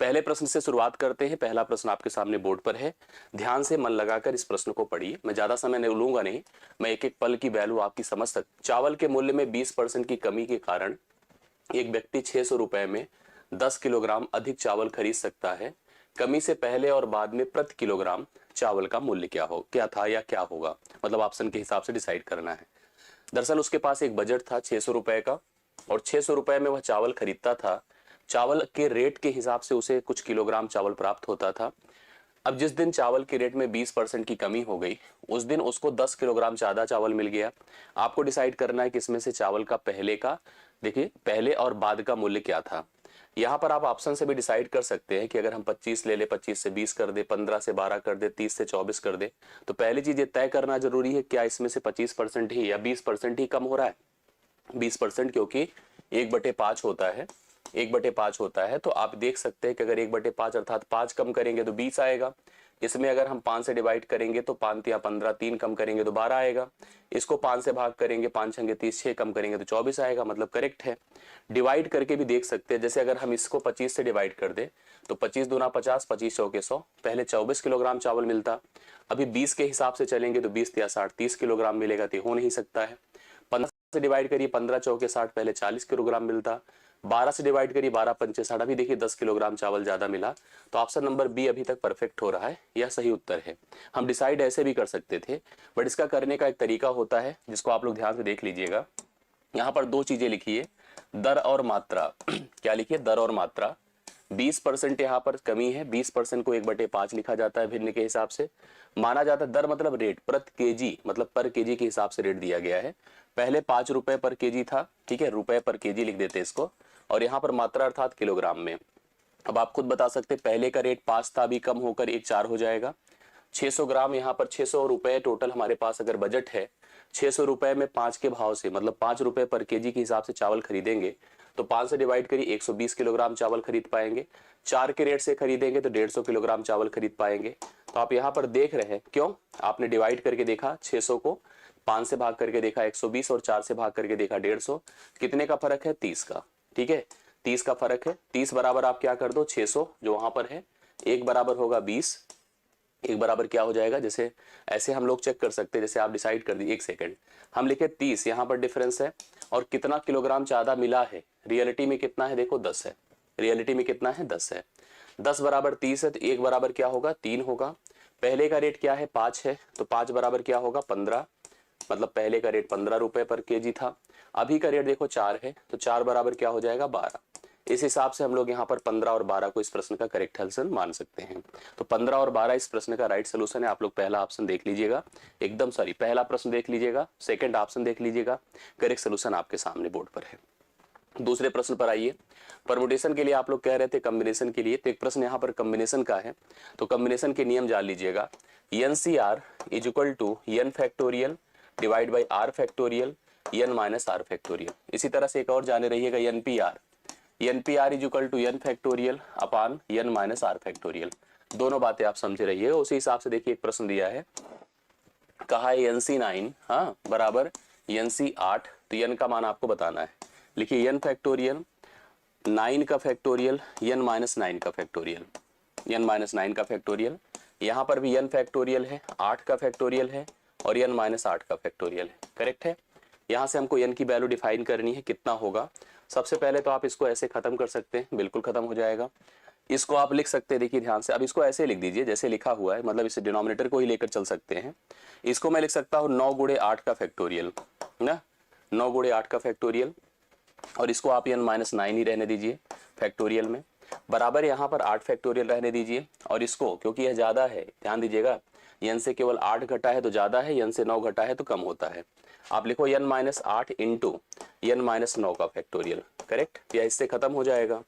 पहले प्रश्न से शुरुआत करते हैं। पहला प्रश्न आपके सामने बोर्ड पर है, ध्यान से मन लगाकर इस प्रश्न को पढ़िए। मैं ज्यादा समय नहीं लूंगा, नहीं, मैं एक एक पल की वैल्यू आपकी समझ सकता। चावल के मूल्य में 20% की कमी के कारण एक व्यक्ति 600 रुपए में 10 किलोग्राम अधिक चावल खरीद सकता है। कमी से पहले और बाद में प्रति किलोग्राम चावल का मूल्य क्या था या क्या होगा, मतलब ऑप्शन के हिसाब से डिसाइड करना है। दरअसल उसके पास एक बजट था 600 रुपए का, और 600 रुपए में वह चावल खरीदता था। चावल के रेट के हिसाब से उसे कुछ किलोग्राम चावल प्राप्त होता था। अब जिस दिन चावल के रेट में 20% की कमी हो गई, उस दिन उसको 10 किलोग्राम ज्यादा चावल मिल गया। आपको डिसाइड करना है कि इसमें से चावल का देखिए पहले और बाद का मूल्य क्या था। यहाँ पर आप ऑप्शन से भी डिसाइड कर सकते हैं कि अगर हम 25 ले ले, 25 से 20 कर दे, 15 से 12 कर दे, 30 से 24 कर दे। तो पहली चीज ये तय करना जरूरी है, क्या इसमें से 25% ही या 20% ही कम हो रहा है। 20%, क्योंकि 1/5 होता है, 1/5 होता है। तो आप देख सकते हैं कि अगर 1/5 अर्थात 5 कम करेंगे तो 20 आएगा। इसमें अगर हम 5 से डिवाइड करेंगे तो 5 या 15, 3 कम करेंगे तो 12 आएगा। इसको 5 से भाग करेंगे, 5 छंगे 30, 6 कम करेंगे तो 24 आएगा, मतलब करेक्ट है। डिवाइड करके भी देख सकते हैं, जैसे अगर हम इसको 25 से डिवाइड कर दे तो 25 दूना 50, 25 चौके 100, पहले 24 किलोग्राम चावल मिलता। अभी 20 के हिसाब से चलेंगे तो 20 या 60, 30 किलोग्राम मिलेगा, तो हो नहीं सकता है। 15 से डिवाइड करिए, 15 चौके 60, पहले 40 किलोग्राम मिलता। 12 से डिवाइड करिए, 12 पंचे 60, अभी देखिए 10 किलोग्राम चावल ज्यादा मिला। तो ऑप्शन नंबर बी अभी तक परफेक्ट हो रहा है, यह सही उत्तर है। हम डिसाइड ऐसे भी कर सकते थे, बट इसका करने का एक तरीका होता है जिसको आप लोग ध्यान से देख लीजिएगा। यहाँ पर दो चीजें लिखी है, दर और मात्रा। क्या लिखिए, दर और मात्रा। 20% यहाँ पर कमी है, 20% को 1/5 लिखा जाता है भिन्न के हिसाब से। माना जाता है दर मतलब रेट, प्रति केजी मतलब पर केजी के हिसाब से रेट दिया गया है। पहले 5 रुपए पर केजी था, ठीक है, रुपए पर केजी लिख देते इसको। और यहाँ पर मात्रा अर्थात किलोग्राम में। अब आप खुद बता सकते, पहले का रेट 5 था, अभी कम होकर 1 4 हो जाएगा। 600 ग्राम, यहाँ पर 600 रुपए टोटल हमारे पास अगर बजट है, 600 रुपए में 5 के भाव से मतलब 5 रुपए पर केजी के हिसाब से चावल खरीदेंगे तो 5 से डिवाइड करिए, 120 किलोग्राम चावल खरीद पाएंगे। 4 के रेट से खरीदेंगे तो 150 किलोग्राम चावल खरीद पाएंगे। तो आप यहाँ पर देख रहे हैं, क्यों आपने डिवाइड करके देखा 600 को, 5 से भाग करके देखा 120 और 4 से भाग करके देखा 150। कितने का फर्क है, 30 का, ठीक है, 30 का फर्क है। 30 बराबर आप क्या कर दो, 600 जो वहां पर है, एक बराबर होगा 20, एक बराबर क्या हो जाएगा, जैसे ऐसे हम लोग चेक कर सकते हैं, जैसे आप डिसाइड कर दी, एक सेकंड हम लिखे 30, यहाँ पर डिफरेंस है और कितना किलोग्राम ज्यादा मिला है, रियलिटी में कितना है, देखो 10 है, रियलिटी में कितना है, 10 है। 10 बराबर 30 है तो एक बराबर क्या होगा, 3 होगा। पहले का रेट क्या है, 5 है, तो 5 बराबर क्या होगा, 15, मतलब पहले का रेट 15 रुपए पर केजी था। अभी का रेट देखो 4 है, तो 4 बराबर क्या हो जाएगा, 12। इस हिसाब से हम लोग यहाँ पर 15 और 12 को इस प्रश्न का करेक्ट आंसर मान सकते हैं। तो 15 और 12 इस प्रश्न का राइट सोल्यूशन है। आप लोग पहला ऑप्शन देख लीजिएगा, एकदम सॉरी, पहला प्रश्न देख लीजिएगा, सेकंड ऑप्शन देख लीजिएगा, करेक्ट सोल्यूशन आपके सामने बोर्ड पर है। दूसरे प्रश्न पर आइए। परमुटेशन के लिए आप लोग कह रहे थे कॉम्बिनेशन के लिए, तो एक प्रश्न यहाँ पर कॉम्बिनेशन का है। तो कॉम्बिनेशन के नियम जान लीजिएगा, NCR is equal to n factorial divide by r factorial n minus r factorial. इसी तरह से एक और जाने रहिएगा, NPR is equal to n factorial upon n minus r factorial. दोनों बातें आप समझे रहिएगा। उसी हिसाब से देखिए एक प्रश्न दिया है, कहा है NC9 हाँ बराबर NC8, तो n का मान आपको बताना है। लिखिए n फैक्टोरियल 9 का फैक्टोरियल n माइनस 9 का फैक्टोरियल, n माइनस 9 का फैक्टोरियल। यहाँ पर भी n फैक्टोरियल है, 8 का फैक्टोरियल है और n माइनस 8 का फैक्टोरियल है, करेक्ट है। यहाँ से हमको n की वैल्यू डिफाइन करनी है, कितना होगा। सबसे पहले तो आप इसको ऐसे खत्म कर सकते हैं, बिल्कुल खत्म हो जाएगा। इसको आप लिख सकते हैं, देखिए ध्यान से, अब इसको ऐसे लिख दीजिए जैसे लिखा हुआ है, मतलब इस डिनोमिनेटर को ही लेकर चल सकते हैं। इसको मैं लिख सकता हूँ 9 गुणे 8 का फैक्टोरियल ना, 9 गुणे 8 का फैक्टोरियल, और इसको आप n माइनस 9 ही रहने दीजिए फैक्टोरियल में, बराबर यहाँ पर 8 फैक्टोरियल रहने दीजिए। और इसको क्योंकि यह ज्यादा है, ध्यान दीजिएगा, n से केवल 8 घटा है तो ज्यादा है, n से 9 घटा है तो कम होता है। आप लिखो n minus 8 into n minus 9 का फैक्टोरियल, करेक्ट। यह इससे खत्म हो जाएगा,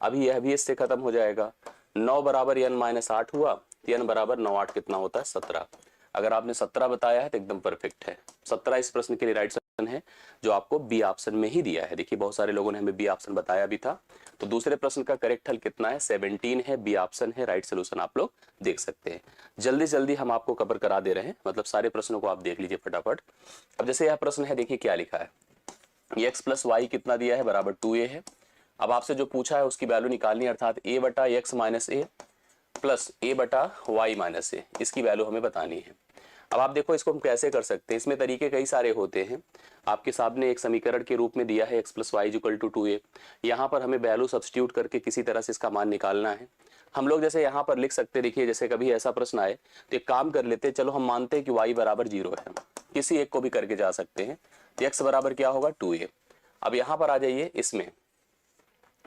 अभी यह भी इससे खत्म हो जाएगा। 9 बराबर n माइनस 8 हुआ, तो n बराबर 9 8 कितना होता है, 17। अगर आपने 17 बताया है तो एकदम परफेक्ट है। 17 इस प्रश्न के लिए राइट ऑप्शन है, जो आपको बी ऑप्शन में ही दिया है। देखिए बहुत सारे लोगों ने हमें बी ऑप्शन बताया भी था। तो दूसरे प्रश्न का करेक्ट हल कितना है, 17 है, बी ऑप्शन है, राइट सोल्यूशन आप लोग देख सकते हैं। जल्दी जल्दी हम आपको कवर करा दे रहे हैं, मतलब सारे प्रश्नों को आप देख लीजिए फटाफट। अब जैसे यह प्रश्न है, देखिए क्या लिखा है, x प्लस वाई कितना दिया है, बराबर 2a है। अब आपसे जो पूछा है उसकी वैल्यू निकालनी है, अर्थात a बटा x minus A plus a बटा वाई माइनस ए, इसकी वैल्यू हमें बतानी है। अब आप देखो इसको हम कैसे कर सकते हैं, इसमें तरीके कई सारे होते हैं। आपके सामने एक समीकरण के रूप में दिया है x plus Y equal to 2a, यहाँ पर हमें वैल्यू सब्स्टिट्यूट करके किसी तरह से इसका मान निकालना है। हम लोग जैसे यहाँ पर लिख सकते, देखिए जैसे कभी ऐसा प्रश्न आए तो एक काम कर लेते, चलो हम मानते हैं कि y बराबर 0 है, किसी एक को भी करके जा सकते हैं, तो x बराबर क्या होगा 2a। अब यहाँ पर आ जाइए, इसमें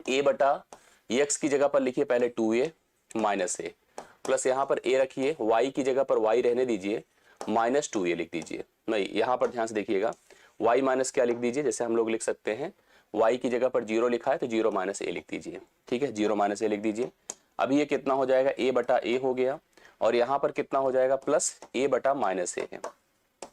a बटा x की जगह पर लिखिए पहले 2a माइनस ए, प्लस यहाँ पर a रखिए, y की जगह पर y रहने दीजिए, माइनस 2a लिख दीजिए। नहीं, यहाँ पर ध्यान से देखिएगा, y माइनस क्या लिख दीजिए, जैसे हम लोग लिख सकते हैं y की जगह पर 0 लिखा है तो 0 माइनस ए लिख दीजिए। ठीक है, 0 माइनस ए लिख दीजिए। अभी ये कितना हो जाएगा, a बटा ए हो गया, और यहाँ पर कितना हो जाएगा, प्लस a बटा माइनस ए है।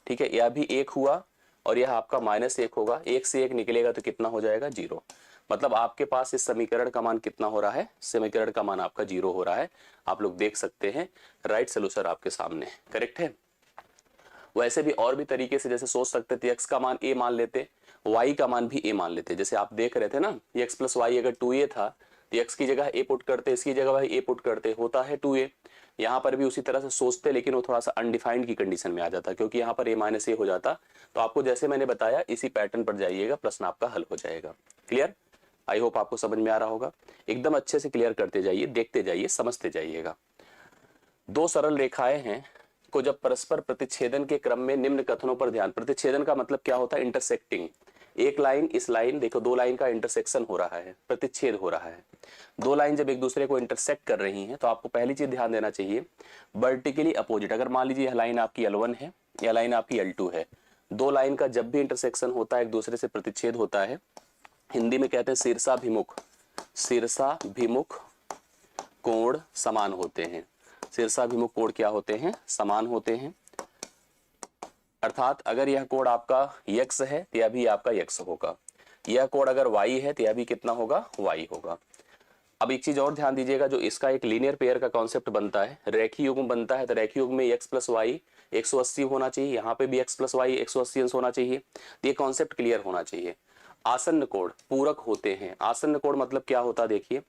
ठीक है, यह भी 1 हुआ और यह आपका माइनस 1 होगा, 1 से 1 निकलेगा तो कितना हो जाएगा 0। मतलब आपके पास इस समीकरण का मान कितना हो रहा है, समीकरण का मान आपका 0 हो रहा है। आप लोग देख सकते हैं, राइट सोल्यूशन आपके सामने करेक्ट है। वैसे भी और भी तरीके से जैसे सोच सकते थे, x का मान a मान लेते, y का मान भी a मान लेते। जैसे आप देख रहे थे ना, ये x प्लस वाई अगर 2a था तो x की जगह a पुट करते, इसकी जगह भाई a पुट करते, होता है 2a। यहाँ पर भी उसी तरह से सोचते, लेकिन वो थोड़ा सा अनडिफाइंड की कंडीशन में आ जाता, क्योंकि यहाँ पर a माइनस ए हो जाता। तो आपको जैसे मैंने बताया इसी पैटर्न पर जाइएगा, प्रश्न आपका हल हो जाएगा। क्लियर, आई होप आपको समझ में आ रहा होगा। एकदम अच्छे से क्लियर करते जाइए, देखते जाइए, समझते जाइएगा। दो सरल रेखाएं हैं को जब परस्पर प्रतिच्छेदन के क्रम में निम्न कथनों पर ध्यान, प्रतिच्छेदन का मतलब क्या होता है, इंटरसेक्टिंग। एक लाइन, इस लाइन देखो, दो लाइन का इंटरसेक्शन हो रहा है, प्रतिच्छेद हो रहा है। दो लाइन जब एक दूसरे को इंटरसेक्ट कर रही हैं तो आपको पहली चीज ध्यान देना चाहिए, वर्टिकली अपोजिट। अगर मान लीजिए यह लाइन आपकी L1 है, यह लाइन आपकी L2 है, दो लाइन का जब भी इंटरसेक्शन होता है, एक दूसरे से प्रतिच्छेद होता है, हिंदी में कहते हैं शीर्षाभिमुख, शीर्षाभिमुख कोण समान होते हैं। शीर्षाभिमुख कोण क्या होते हैं, समान होते हैं। अर्थात अगर यह कोण आपका x है तो यह भी आपका x होगा, यह कोण अगर y है तो यह भी कितना होगा, y होगा। अब एक चीज और ध्यान दीजिएगा, जो इसका एक लीनियर पेयर का कॉन्सेप्ट बनता है, रेखीय युग्म बनता है, तो रेखीय युग्म में x प्लस वाई 180 होना चाहिए, यहाँ पे भी x प्लस वाई 180 अंश होना चाहिए। तो ये कॉन्सेप्ट क्लियर होना चाहिए। आसन्न कोण पूरक होते हैं। आसन्न कोण मतलब क्या होता है, देखिए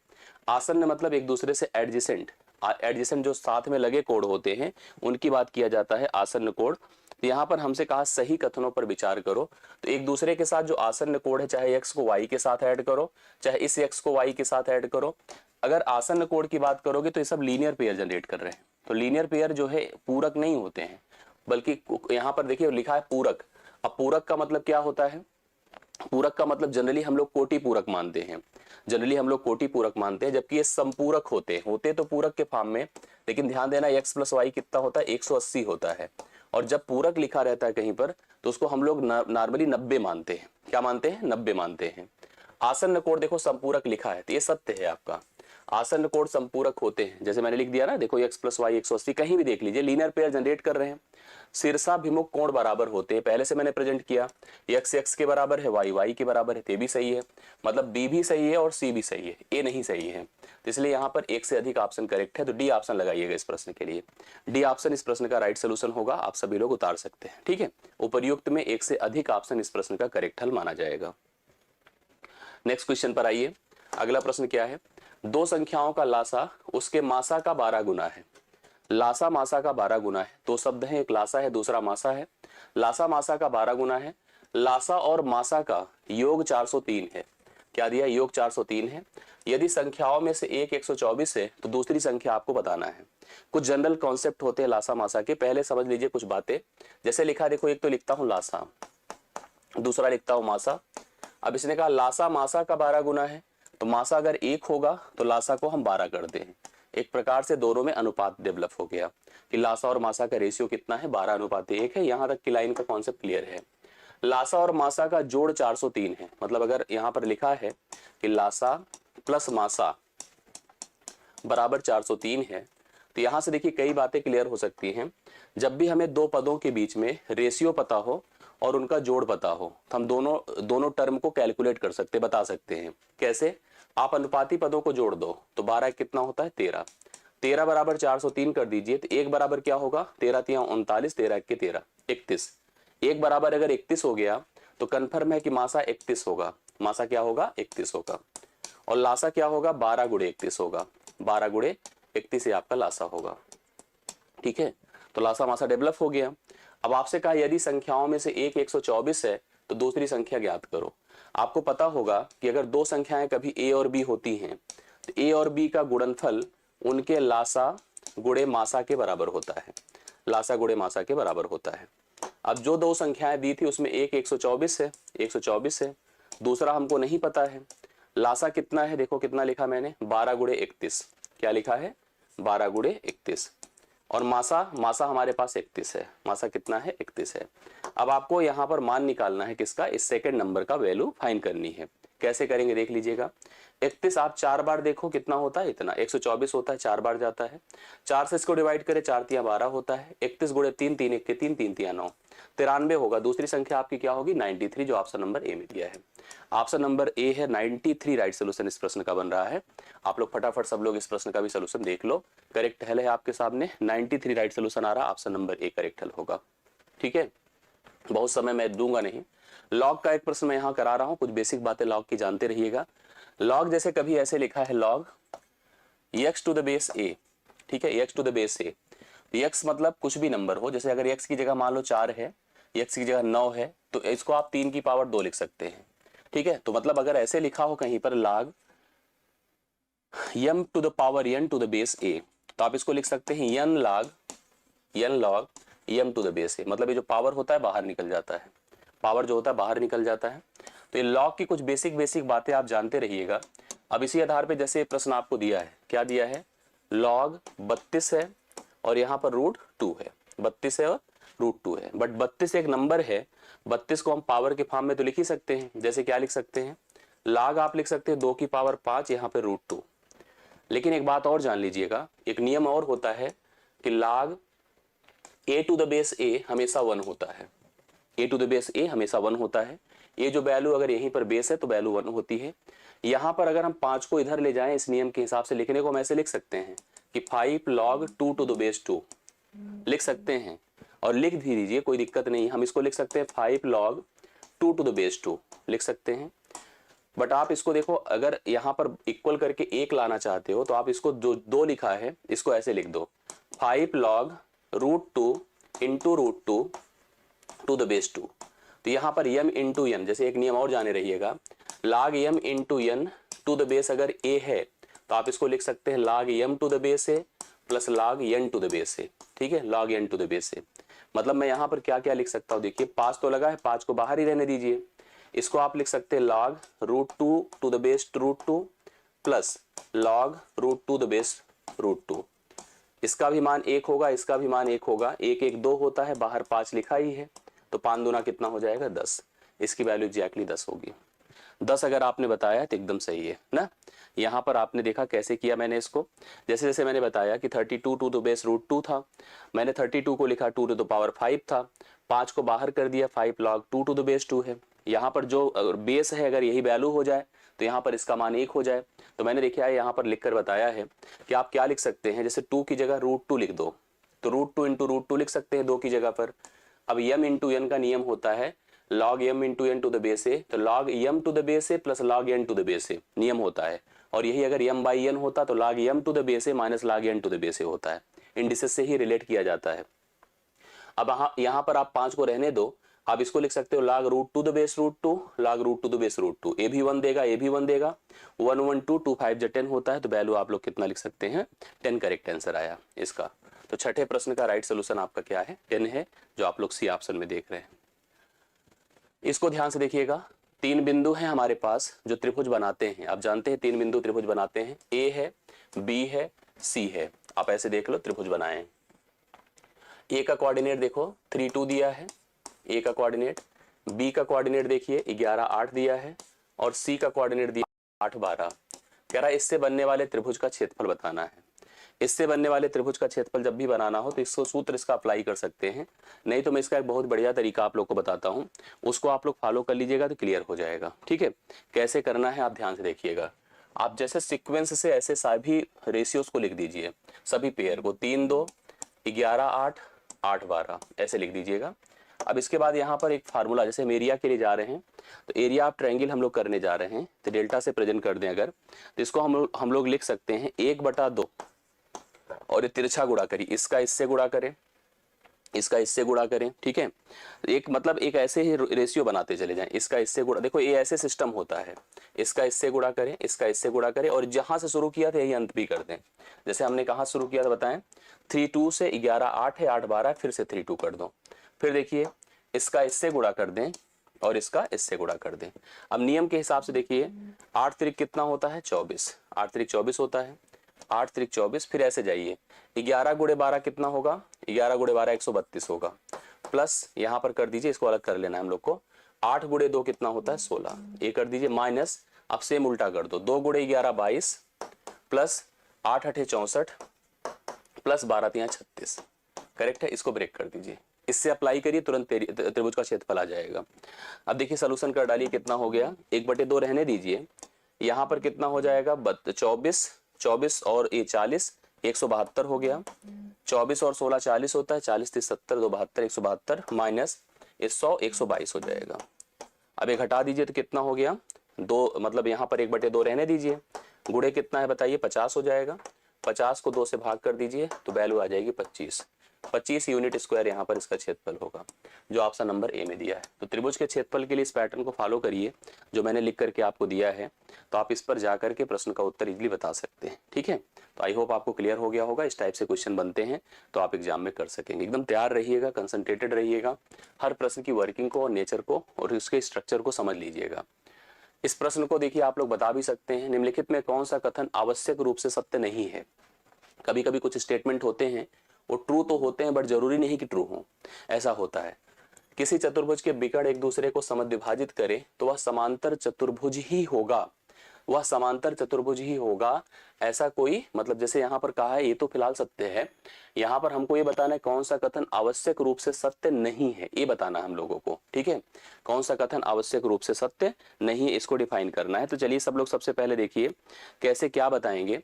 आसन्न मतलब एक दूसरे से एडजेसेंट, एडजेसेंट जो साथ में लगे कोण होते हैं उनकी बात किया जाता है आसन्न कोण। तो यहाँ पर हमसे कहा सही कथनों पर विचार करो, तो एक दूसरे के साथ जो आसन्न कोण है, चाहे x को y के साथ ऐड करो, चाहे इस x को y के साथ ऐड करो, अगर आसन्न कोण की बात करोगे तो ये सब लीनियर पेयर जनरेट कर रहे हैं। तो लीनियर पेयर जो है पूरक नहीं होते हैं, बल्कि यहाँ पर देखिए लिखा है पूरक। अब पूरक का मतलब क्या होता है, पूरक का मतलब जनरली हम लोग कोटि पूरक मानते हैं, जनरली हम लोग कोटि पूरक मानते हैं, जबकि ये संपूरक होते तो पूरक के फॉर्म में, लेकिन ध्यान देना x प्लस वाई कितना होता है, 180 होता है। और जब पूरक लिखा रहता है कहीं पर तो उसको हम लोग नॉर्मली 90 मानते हैं। क्या मानते हैं, 90 मानते हैं। आसन्न कोण देखो संपूरक लिखा है तो ये सत्य है आपका, आसन्न कोण संपूरक होते हैं। जैसे मैंने लिख दिया ना, देखो x प्लस वाई 180, कहीं भी देख लीजिए लीनियर पेयर जनरेट कर रहे हैं। शीर्षाभिमुख कोण बराबर होते हैं, पहले से मैंने प्रेजेंट किया, x x के बराबर है, y y के बराबर है, ये भी सही है, मतलब b भी सही है और c भी सही है, a नहीं सही है। तो इसलिए यहाँ पर एक से अधिक ऑप्शन करेक्ट है, तो डी ऑप्शन लगाइएगा इस प्रश्न के लिए। डी ऑप्शन इस प्रश्न का राइट सोल्यूशन होगा, आप सभी लोग उतार सकते हैं। ठीक है, उपर्युक्त में एक से अधिक ऑप्शन इस प्रश्न का करेक्ट हल माना जाएगा। नेक्स्ट क्वेश्चन पर आइए। अगला प्रश्न क्या है, दो संख्याओं का लासा उसके मासा का 12 गुना है। लासा मासा का 12 गुना है, दो शब्द हैं, एक लासा है दूसरा मासा है। लासा मासा का 12 गुना है, लासा और मासा का योग 403 है। क्या दिया, योग 403 है। यदि संख्याओं में से एक 124 है तो दूसरी संख्या आपको बताना है। कुछ जनरल कॉन्सेप्ट होते हैं लासा मासा के, पहले समझ लीजिए कुछ बातें। जैसे लिखा देखो, एक तो लिखता हूं लासा, दूसरा लिखता हूं मासा। अब इसने कहा लासा मासा का 12 गुना है, तो मासा अगर 1 होगा तो लासा को हम 12 करते हैं। एक प्रकार से दोनों में अनुपात डेवलप हो गया कि लासा और मासा का रेशियो कितना है, 12:1 है। यहां तक की लाइन का कॉन्सेप्ट क्लियर है। लासा और मासा का जोड़ 403 है, मतलब अगर यहां पर लिखा है कि लासा प्लस मासा बराबर 403 है, तो यहां से देखिए कई बातें क्लियर हो सकती हैं। जब भी हमें दो पदों के बीच में रेशियो पता हो और उनका जोड़ पता हो, तो हम दोनों टर्म को कैलकुलेट कर सकते, बता सकते हैं। कैसे, आप अनुपाती पदों को जोड़ दो तो 12 कितना होता है, 13। 13 बराबर 403 कर दीजिए, तो एक बराबर क्या होगा, 13 तिया 39, 13 के 13, 31। एक बराबर अगर 31 हो गया तो कन्फर्म है कि मासा 31 होगा, मासा क्या होगा, 31 होगा। और लासा क्या होगा, 12 गुणे 31 होगा, 12 गुणे 31 आपका लासा होगा। ठीक है, तो लासा मासा डेवलप हो गया। अब आपसे कहा यदि संख्याओं में से एक 124 है तो दूसरी संख्या ज्ञात करो। आपको पता होगा कि अगर दो संख्याएं कभी a और b होती हैं तो a और b का गुणनफल उनके लासा गुणे मासा के बराबर होता है, लासा गुणे मासा के बराबर होता है। अब जो दो संख्याएं दी थी उसमें एक 124 है, 124 है, दूसरा हमको नहीं पता है। लासा कितना है, देखो कितना लिखा मैंने, 12 गुणे 31, क्या लिखा है, 12 गुणे 31। और मासा, मासा हमारे पास 31 है, मासा कितना है, 31 है। अब आपको यहाँ पर मान निकालना है किसका, इस सेकंड नंबर का वैल्यू फाइंड करनी है। कैसे करेंगे देख लीजिएगा। 31 आप 4 बार देखो कितना होता है, इतना 124 होता है, 4 बार जाता है। 4 से इसको डिवाइड करें, 4 तिया 12 होता है। 31 गुणे 3, 3 1 के 3, 3 तिया 9, 93 होगा। दूसरी संख्या आपकी क्या होगी, 93, जो ऑप्शन नंबर ए में दिया है। ऑप्शन नंबर ए है 93 राइट सोल्यूशन इस प्रश्न का बन रहा है। आप लोग फटाफट सब लोग इस प्रश्न का भी सोल्यूशन देख लो। करेक्ट हल है आपके सामने, 93 राइट सोल्यूशन आ रहा, ऑप्शन नंबर ए करेक्ट हल होगा। ठीक है, बहुत समय मैं दूंगा नहीं। लॉग का एक प्रश्न मैं यहाँ करा रहा हूँ, कुछ बेसिक बातें लॉग की जानते रहिएगा। लॉग जैसे कभी ऐसे लिखा है log x to the base a, ठीक है, x to the base a। x मतलब कुछ भी नंबर हो, जैसे अगर x की जगह मान लो 4 है, x की जगह 9 है, तो इसको आप 3 की पावर 2 लिख सकते हैं। ठीक है, तो मतलब अगर ऐसे लिखा हो कहीं पर log m to the power n to the base a, तो आप इसको लिख सकते हैं n log m to the base a। मतलब ये जो पावर होता है बाहर निकल जाता है, पावर जो होता है बाहर निकल जाता है। तो ये लॉग की कुछ बेसिक बातें आप जानते रहिएगा। अब इसी आधार पे जैसे प्रश्न आपको दिया है, क्या दिया है, लॉग 32 है और यहाँ पर √2 है, 32 है और √2 है। बट 32 एक नंबर है, 32 को हम पावर के फॉर्म में तो लिख ही सकते हैं। जैसे क्या लिख सकते हैं, लॉग आप लिख सकते हैं 2 की पावर 5, यहाँ पे √2। लेकिन एक बात और जान लीजिएगा, एक नियम और होता है कि log a to the base a हमेशा 1 होता है, a to the base a हमेशा 1 होता है। ये जो वैल्यू अगर यहीं पर बेस है तो वैल्यू 1 होती है। यहाँ पर अगर हम 5 को इधर ले जाएं इस नियम के हिसाब से लिखने को हम ऐसे लिख सकते हैं कि 5 log 2 टू द बेस 2 लिख सकते हैं, और लिख भी दीजिए कोई दिक्कत नहीं। हम इसको लिख सकते हैं 5 log 2 टू द बेस 2 लिख सकते हैं। बट आप इसको देखो, अगर यहाँ पर इक्वल करके 1 लाना चाहते हो तो आप इसको जो 2 लिखा है इसको ऐसे लिख दो, 5 log √2 into √2 to the base 2। तो यहाँ पर m इंटू एन, जैसे एक नियम और जाने रहिएगा, log m into N to the base अगर a है तो आप इसको लिख सकते हैं log m to the base a प्लस log n to the base a। ठीक है, log n to the base a। मतलब मैं यहाँ पर क्या क्या लिख सकता हूँ, देखिए 5 तो लगा है, 5 को बाहर ही रहने दीजिए। इसको आप लिख सकते हैं log √2 टू द बेस √2 प्लस log √2 द बेस √2। इसका भी मान 1 होगा, इसका भी मान 1 होगा, 1 1 2 होता है, बाहर 5 लिखा ही है, तो 5 दूना कितना हो जाएगा, 10। इसकी वैल्यू एग्जैक्टली 10 होगी। 10 अगर आपने बताया तो एकदम सही है ना। यहाँ पर आपने देखा कैसे किया मैंने इसको, जैसे जैसे मैंने बताया कि 32 टू द बेस √2 था, मैंने 32 को लिखा 2 टू द पावर 5 था, 5 को बाहर कर दिया, 5 log 2 टू द बेस 2 है। यहाँ पर जो बेस है अगर यही वैल्यू हो जाए तो यहाँ पर इसका मान 1 हो जाए। तो मैंने देखा है यहाँ पर लिखकर बताया है कि आप क्या लिख सकते हैं, जैसे 2 की जगह √2 लिख दो तो √2 इंटू √2 लिख सकते हैं 2 की जगह पर। अब m इंटू एन का नियम होता है log m into N to the base a, तो log m to the base a plus log n to the base a नियम होता है। और यही अगर m बाई n होता तो log m to the base a minus log n to the base a होता है। इंडिसेस से ही रिलेट किया जाता है। अब यहाँ पर आप 5 को रहने दो, आप इसको लिख सकते हो log √2 the base √2 log √2 the base √2। ए भी 1 देगा, ए भी 1 देगा, 1 1 2 2 5 जो 10 होता है, तो वैल्यू आप लोग कितना लिख सकते हैं, 10 करेक्ट आंसर आया इसका। तो छठे प्रश्न का राइट सोल्यूशन आपका क्या है, 10 है, जो आप लोग सी ऑप्शन में देख रहे हैं। इसको ध्यान से देखिएगा, 3 बिंदु हैं हमारे पास जो त्रिभुज बनाते हैं। आप जानते हैं 3 बिंदु त्रिभुज बनाते हैं, ए है, बी है, सी है। आप ऐसे देख लो त्रिभुज बनाए। ए का कोऑर्डिनेट देखो 3 2 दिया है, ए का कोऑर्डिनेट, बी का कोऑर्डिनेट देखिए 11 8 दिया है, और सी का कोऑर्डिनेट दिया 8 12। कह रहा है इससे बनने वाले त्रिभुज का क्षेत्रफल बताना है। इससे बनने वाले त्रिभुज का क्षेत्रफल जब भी बनाना हो तो इसको सूत्र इसका अप्लाई कर सकते हैं, नहीं तो मैं इसका एक बहुत बढ़िया तरीका आप लोग को बताता हूं, उसको आप लोग फॉलो कर लीजिएगा तो क्लियर हो जाएगा। ठीक है, कैसे करना है आप ध्यान से देखिएगा। आप जैसे सीक्वेंस से ऐसे सभी रेशियोज को लिख दीजिए, सभी पेयर को 3 2 11 8 8 12 ऐसे लिख दीजिएगा। अब इसके बाद यहाँ पर एक फार्मूला, जैसे हम एरिया के लिए जा रहे हैं तो एरिया ऑफ ट्रायंगल हम लोग करने जा रहे हैं, तो डेल्टा से प्रेजेंट कर दें अगर, तो इसको हम लोग लिख सकते हैं 1/2 और ये तिरछा गुणा करिए, इसका इससे गुणा करें, इसका इससे गुणा करें, ठीक है। एक मतलब एक ऐसे ही रेशियो बनाते चले जाएं, इसका इससे गुणा, देखो ये ऐसे सिस्टम होता है, इसका इससे गुणा करें, इसका इससे गुणा करें, और जहां से शुरू किया था यही अंत भी कर दें। जैसे हमने कहाँ शुरू किया था बताएं, 3 2 से 11 8 है, 8 12 फिर से 3 2 कर दो, फिर देखिए इसका इससे गुणा कर दें और इसका इससे गुणा कर दें। अब नियम के हिसाब से देखिए 8 3 कितना होता है 24, 8 3 24 होता है, 8 3 24, फिर ऐसे जाइए 11 गुणे 12 कितना होगा, 11 गुणे 12 132 होगा, प्लस यहाँ पर कर दीजिए, इसको अलग कर लेना है हम लोग को, 8 गुणे 2 कितना होता है 16, ये कर दीजिए माइनस, अब सेम उल्टा कर दो, 2 गुणे 11 22 प्लस 8 8 64 प्लस 12 3 36, करेक्ट है। इसको ब्रेक कर दीजिए, इससे अप्लाई करिए, तुरंत त्रिभुज का क्षेत्रफल आ जाएगा। अब देखिए सोल्यूशन कर डालिए, कितना हो गया, 1/2 रहने दीजिए, यहाँ पर कितना हो जाएगा 24 और ये 40 172 हो गया, 24 और 16 40 होता है, 40 30 70 2 72 172 माइनस 100 122 हो जाएगा। अब एक हटा दीजिए तो कितना हो गया 2, मतलब यहाँ पर 1/2 रहने दीजिए, गुणे कितना है बताइए 50 हो जाएगा, 50 को 2 से भाग कर दीजिए तो वैल्यू आ जाएगी 25 यूनिट स्क्वायर यहाँ पर इसका क्षेत्रफल होगा, जो ऑप्शन नंबर ए में दिया है। तो त्रिभुज के क्षेत्रफल के लिए इस पैटर्न को फॉलो करिए जो मैंने लिख करके आपको दिया है, तो आप इस पर जा करके प्रश्न का उत्तर इजीली बता सकते हैं, ठीक है। तो आई होप आपको क्लियर हो गया होगा, इस टाइप से क्वेश्चन बनते हैं तो आप एग्जाम में कर सकेंगे। एकदम तैयार रहिएगा, कंसंट्रेटेड रहिएगा, हर प्रश्न की वर्किंग को और नेचर को और उसके स्ट्रक्चर को समझ लीजिएगा। इस प्रश्न को देखिए आप लोग बता भी सकते हैं, निम्नलिखित में कौन सा कथन आवश्यक रूप से सत्य नहीं है। कभी कभी कुछ स्टेटमेंट होते हैं वो ट्रू तो होते हैं बट जरूरी नहीं कि ट्रू हो, ऐसा होता है। किसी चतुर्भुज के विकर्ण एक दूसरे को समद्विभाजित करे तो वह समांतर चतुर्भुज ही होगा, वह समांतर चतुर्भुज ही होगा, ऐसा कोई मतलब जैसे यहाँ पर कहा है ये तो फिलहाल सत्य है, यहाँ पर हमको ये बताना है कौन सा कथन आवश्यक रूप से सत्य नहीं है, ये बताना है हम लोगों को, ठीक है। कौन सा कथन आवश्यक रूप से सत्य नहीं है इसको डिफाइन करना है। तो चलिए सब लोग सबसे पहले देखिए कैसे क्या बताएंगे।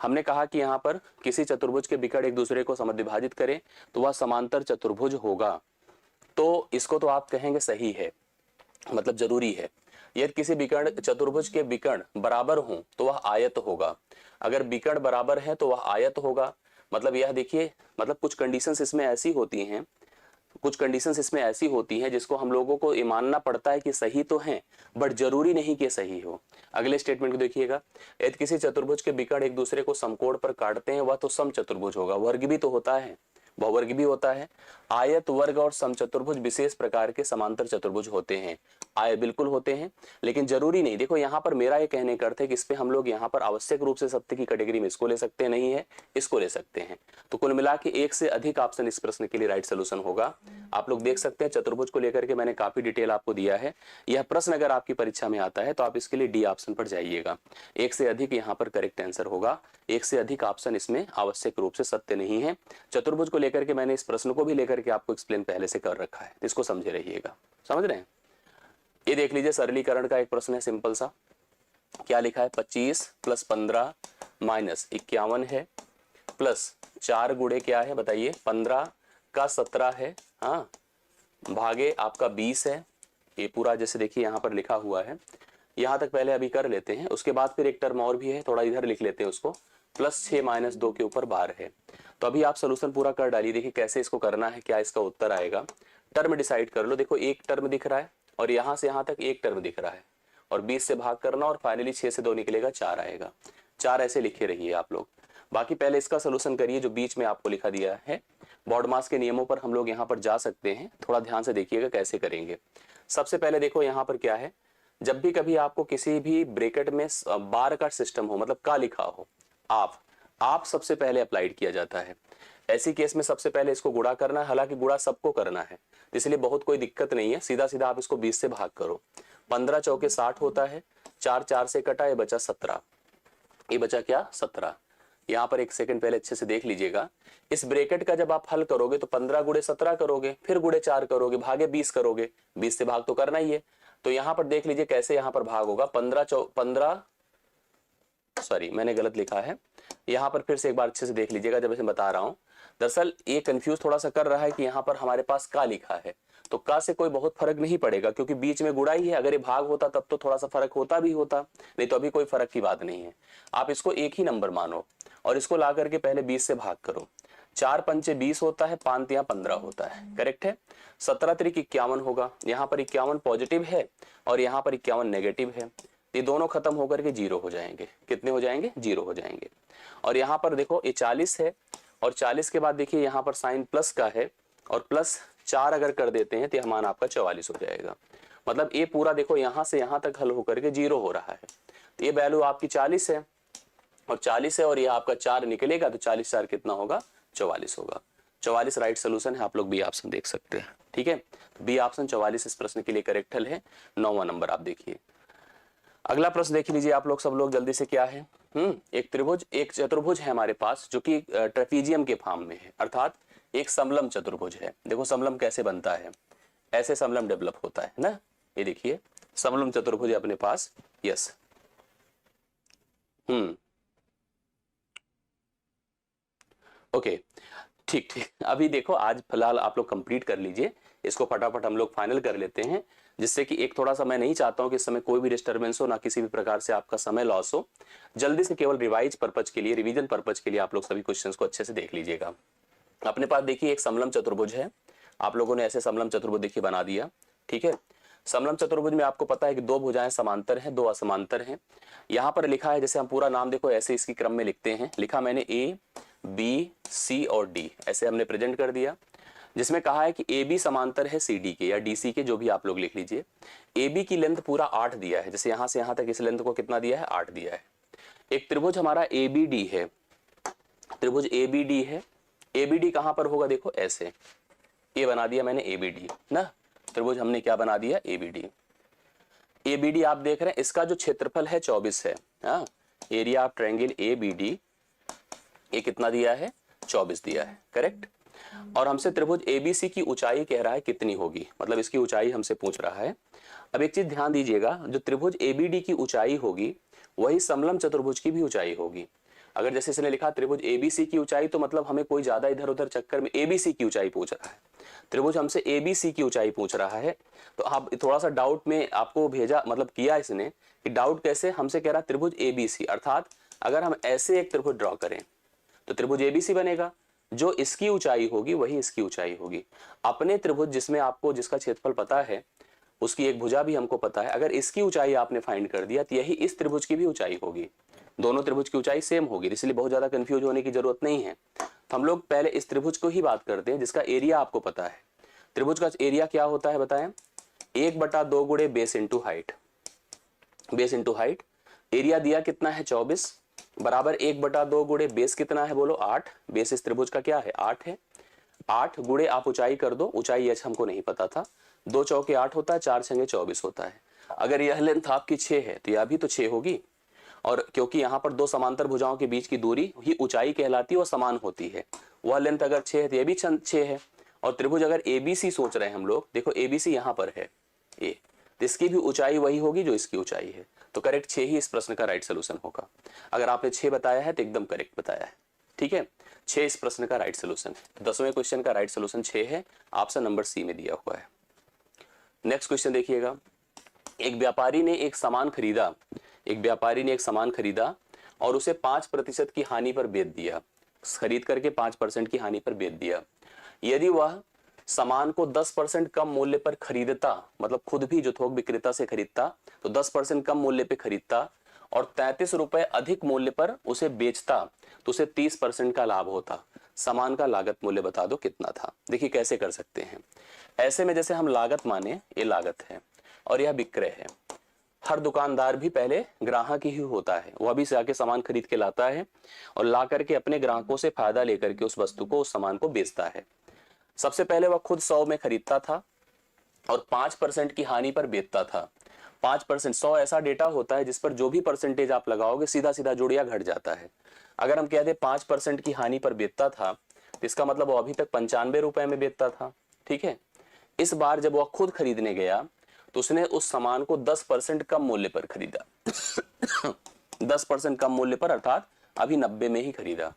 हमने कहा कि यहाँ पर किसी चतुर्भुज के विकर्ण एक दूसरे को समद्विभाजित करे तो वह समांतर चतुर्भुज होगा, तो इसको तो आप कहेंगे सही है, मतलब जरूरी है। यदि किसी विकर्ण चतुर्भुज के विकर्ण बराबर हों तो वह आयत होगा, अगर विकर्ण बराबर है तो वह आयत होगा, मतलब यह देखिए, मतलब कुछ कंडीशंस इसमें ऐसी होती हैं, कुछ कंडीशंस इसमें ऐसी होती हैं जिसको हम लोगों को ये मानना पड़ता है कि सही तो है बट जरूरी नहीं कि सही हो। अगले स्टेटमेंट को देखिएगा, यदि किसी चतुर्भुज के विकर्ण एक दूसरे को समकोण पर काटते हैं वह तो समचतुर्भुज होगा, वर्ग भी तो होता है, बहुवर्ग भी होता है। आयत वर्ग और समचतुर्भुज विशेष प्रकार के समांतर चतुर्भुज होते हैं, आय बिल्कुल होते हैं लेकिन जरूरी नहीं। देखो यहाँ पर मेरा ये कहने का अर्थ है कि इस पे हम लोग यहाँ पर आवश्यक रूप से सत्य की कैटेगरी में इसको ले सकते हैं, नहीं है इसको ले सकते हैं। तो कुल मिला के एक से अधिक ऑप्शन इस प्रश्न के लिए राइट सोल्यूशन होगा। आप लोग देख सकते हैं चतुर्भुज को लेकर के मैंने काफी डिटेल आपको दिया है। यह प्रश्न अगर आपकी परीक्षा में आता है तो आप इसके लिए डी ऑप्शन पर जाइएगा, एक से अधिक यहाँ पर करेक्ट आंसर होगा, एक से अधिक ऑप्शन इसमें आवश्यक रूप से सत्य नहीं है। चतुर्भुज को लेकर के मैंने इस प्रश्न को भी लेकर के आपको एक्सप्लेन पहले से कर रखा है, इसको समझे रहिएगा, समझ रहे हैं। ये देख लीजिए सरलीकरण का एक प्रश्न है सिंपल सा, क्या लिखा है 25 + 15 - 51 है, प्लस 4 गुणे क्या है बताइए 15 का 17 है, हाँ भागे आपका 20 है। ये पूरा जैसे देखिए यहाँ पर लिखा हुआ है, यहाँ तक पहले अभी कर लेते हैं, उसके बाद फिर एक टर्म और भी है, थोड़ा इधर लिख लेते हैं उसको, +6 - 2 के ऊपर बार है। तो अभी आप सोल्यूशन पूरा कर डालिए, देखिए कैसे इसको करना है, क्या इसका उत्तर आएगा। टर्म डिसाइड कर लो, देखो एक टर्म दिख रहा है और यहाँ से यहाँ तक एक टर्म दिख रहा है और 20 से भाग करना और फाइनली 6 से 2 निकलेगा 4 आएगा, 4 ऐसे लिखे रहिए आप लोग। बाकी पहले इसका सोल्यूशन करिए जो बीच में आपको लिखा दिया है। बॉडमास के नियमों पर हम लोग यहाँ पर जा सकते हैं, थोड़ा ध्यान से देखिएगा कैसे करेंगे। सबसे पहले देखो यहाँ पर क्या है, जब भी कभी आपको किसी भी ब्रैकेट में बार का सिस्टम हो, मतलब का लिखा हो, आप सबसे पहले अप्लाइड किया जाता है। ऐसी केस में सबसे पहले इसको गुणा करना है, हालांकि गुणा सबको करना है इसलिए बहुत कोई दिक्कत नहीं है, सीधा सीधा आप इसको 20 से भाग करो। 15 चौके 60 होता है, 4 4 से कटा, ये बचा 17, ये बचा क्या 17। यहाँ पर एक सेकंड पहले अच्छे से देख लीजिएगा, इस ब्रैकेट का जब आप हल करोगे तो 15 गुणे 17 करोगे, फिर गुणे 4 करोगे, भागे 20 करोगे, 20 से भाग तो करना ही है। तो यहाँ पर देख लीजिए कैसे यहाँ पर भाग होगा, 15 सॉरी मैंने गलत लिखा है, यहाँ पर फिर से एक बार अच्छे से देख लीजिएगा जब मैं बता रहा हूं। दरअसल ये कंफ्यूज थोड़ा सा कर रहा है कि यहाँ पर हमारे पास का लिखा है, तो का से कोई बहुत फर्क नहीं पड़ेगा क्योंकि बीच में गुणा ही है। अगर ये भाग होता तब तो थोड़ा सा फर्क होता भी होता, नहीं तो अभी कोई फर्क की बात नहीं है। आप इसको एक ही नंबर मानो और इसको ला करके पहले 20 से भाग करो। 4 पंचे 20 होता है, 5 तिया 15 होता है, करेक्ट है। 17 त्रिक 51 होगा, यहाँ पर 51 पॉजिटिव है और यहाँ पर 51 नेगेटिव है। ये दोनों खत्म होकर के जीरो हो जाएंगे। कितने हो जाएंगे? जीरो हो जाएंगे। और यहाँ पर देखो ये 40 है और 40 के बाद देखिए यहाँ पर साइन प्लस का है और प्लस 4 अगर कर देते हैं तो यह मान आपका 44 हो जाएगा। मतलब ये पूरा देखो यहाँ से यहाँ तक हल होकर के जीरो हो रहा है। तो ये वैल्यू आपकी 40 है और 40 है और ये आपका 4 निकलेगा तो 40 4 कितना होगा? 44 होगा। 44 राइट सोल्यूशन है। आप लोग बी ऑप्शन देख सकते हैं, ठीक है। तो बी ऑप्शन 44 इस प्रश्न के लिए करेक्ट हल है। 9वां नंबर आप देखिए। अगला प्रश्न देख लीजिए आप लोग सब लोग जल्दी से। क्या है? एक त्रिभुज, एक चतुर्भुज है हमारे पास जो कि ट्रेपीजियम के फॉर्म में है, अर्थात एक समलम चतुर्भुज है। देखो समलम कैसे बनता है, ऐसे समलम डेवलप होता है ना। ये देखिए समलम चतुर्भुज है अपने पास। यस, ओके, ठीक ठीक। अभी देखो आज फिलहाल आप लोग कंप्लीट कर लीजिए इसको, फटाफट हम लोग फाइनल कर लेते हैं, जिससे कि एक थोड़ा सा मैं नहीं चाहता हूं कि इस समय कोई भी डिस्टर्बेंस हो, ना किसी भी प्रकार से आपका समय लॉस हो। जल्दी से केवल रिवाइज पर्पज के लिए, रिवीजन पर्पज के लिए आप लोग सभी क्वेश्चंस को अच्छे से देख लीजिएगा। अपने पास देखिए एक समलम चतुर्भुज है। आप लोगों ने ऐसे समलम चतुर्भुज देखिए बना दिया, ठीक है। समलम चतुर्भुज में आपको पता है कि दो भुजाएं समांतर हैं, दो असमांतर हैं। यहां पर लिखा है, जैसे हम पूरा नाम देखो ऐसे इसकी क्रम में लिखते हैं, लिखा मैंने ए बी सी और डी, ऐसे हमने प्रेजेंट कर दिया। जिसमें कहा है कि ए बी समांतर है सी डी के या डी सी के, जो भी आप लोग लिख लीजिए। ए बी की लेंथ पूरा 8 दिया है, जैसे यहां से यहां तक इस लेंथ को कितना दिया है? 8 दिया है। एक त्रिभुज हमारा ए बी डी है, त्रिभुज ए बी डी है। ए बी डी कहां पर होगा? देखो ऐसे, ये बना दिया मैंने ए बी डी ना, त्रिभुज हमने क्या बना दिया? A B D. A B D आप देख रहे हैं, इसका जो क्षेत्रफल है 24 है। हाँ, area of triangle A B D ये कितना दिया है? 24 दिया है, करेक्ट। और हमसे त्रिभुज एबीसी की ऊंचाई कह रहा है कितनी होगी, मतलब इसकी ऊंचाई हमसे पूछ रहा है। अब एक चीज ध्यान दीजिएगा, जो त्रिभुज एबीडी की ऊंचाई होगी वही समलम चतुर्भुज की भी ऊंचाई होगी। अगर जैसे इसने लिखा त्रिभुज एबीसी की ऊंचाई, तो मतलब हमें कोई ज्यादा इधर उधर चक्कर में एबीसी की ऊंचाई पूछ रहा है। त्रिभुज हमसे एबीसी की ऊंचाई पूछ रहा है, तो आप थोड़ा सा डाउट में आपको भेजा, मतलब किया इसने कि डाउट कैसे, हमसे कह रहा त्रिभुज एबीसी, अर्थात अगर हम ऐसे एक त्रिभुज ड्रॉ करें तो त्रिभुज एबीसी बनेगा, जो इसकी ऊंचाई होगी वही इसकी ऊंचाई होगी। अपने त्रिभुज जिसमें आपको जिसका क्षेत्रफल पता है उसकी एक भुजा भी हमको पता है, अगर इसकी ऊंचाई आपने फाइंड कर दिया तो यही इस त्रिभुज की भी ऊंचाई होगी। दोनों त्रिभुज की ऊंचाई सेम होगी, इसलिए बहुत ज्यादा कंफ्यूज होने की जरूरत नहीं है। तो हम लोग पहले इस त्रिभुज को ही बात करते हैं जिसका एरिया आपको पता है। त्रिभुज का एरिया क्या होता है बताएं? 1/2 गुणे base into height, base into height. Area दिया कितना है? 24 बराबर 1/2 गुणे बेस कितना है? बोलो 8। बेस इस त्रिभुज का क्या है? 8 है। 8 गुणे आप ऊंचाई कर दो, ऊंचाई एच हमको नहीं पता था, 2 चौके 8 होता है, 4 छंगे 24 होता है। अगर यह लेंथ आपकी 6 है तो यह भी तो 6 होगी, और क्योंकि यहाँ पर दो समांतर भुजाओं के बीच की दूरी ही ऊंचाई कहलाती है और समान होती है, वह लेंथ अगर 6 है तो यह भी 6 है। और त्रिभुज अगर एबीसी सोच रहे हैं हम लोग, देखो एबीसी यहाँ पर है ए, तो इसकी भी ऊंचाई वही होगी जो इसकी ऊंचाई है, तो करेक्ट 6 ही इस प्रश्न का राइट सोल्यूशन होगा। अगर आपने 6 बताया है तो एकदम करेक्ट बताया है, ठीक है। 6 इस प्रश्न का राइट सोल्यूशन है। 10वें क्वेश्चन का राइट सोल्यूशन 6 है, ऑप्शन नंबर सी में दिया हुआ है। नेक्स्ट क्वेश्चन देखिएगा। एक व्यापारी ने एक सामान खरीदा, एक व्यापारी ने एक सामान खरीदा और उसे 5% की हानि पर बेच दिया, खरीद करके 5% की हानि पर बेच दिया। यदि वह सामान को 10% कम मूल्य पर खरीदता, मतलब खुद भी जो थोक विक्रेता से खरीदता तो 10% कम मूल्य पे खरीदता और 33 रुपए अधिक मूल्य पर उसे बेचता तो उसे 30% का लाभ होता। सामान का लागत मूल्य बता दो कितना था। देखिए कैसे कर सकते हैं। ऐसे में जैसे हम लागत माने, ये लागत है और यह विक्रय है। हर दुकानदार भी पहले ग्राहक ही होता है, वह भी जाके सामान खरीद के लाता है और ला करके अपने ग्राहकों से फायदा लेकर के उस वस्तु को, उस सामान को बेचता है। सबसे पहले वह खुद 100 में खरीदता था और 5% की हानि पर बेचता था। 5%, 100 ऐसा डेटा होता है जिस पर जो भी परसेंटेज आप लगाओगे सीधा सीधा जुड़ या घट जाता है। अगर हम कहते 5% की हानि पर बेचता था तो इसका मतलब वो अभी तक 95 रुपए में बेचता था, ठीक है। इस बार जब वह खुद खरीदने गया तो उसने उस सामान को 10% कम मूल्य पर खरीदा 10% कम मूल्य पर, अर्थात अभी 90 में ही खरीदा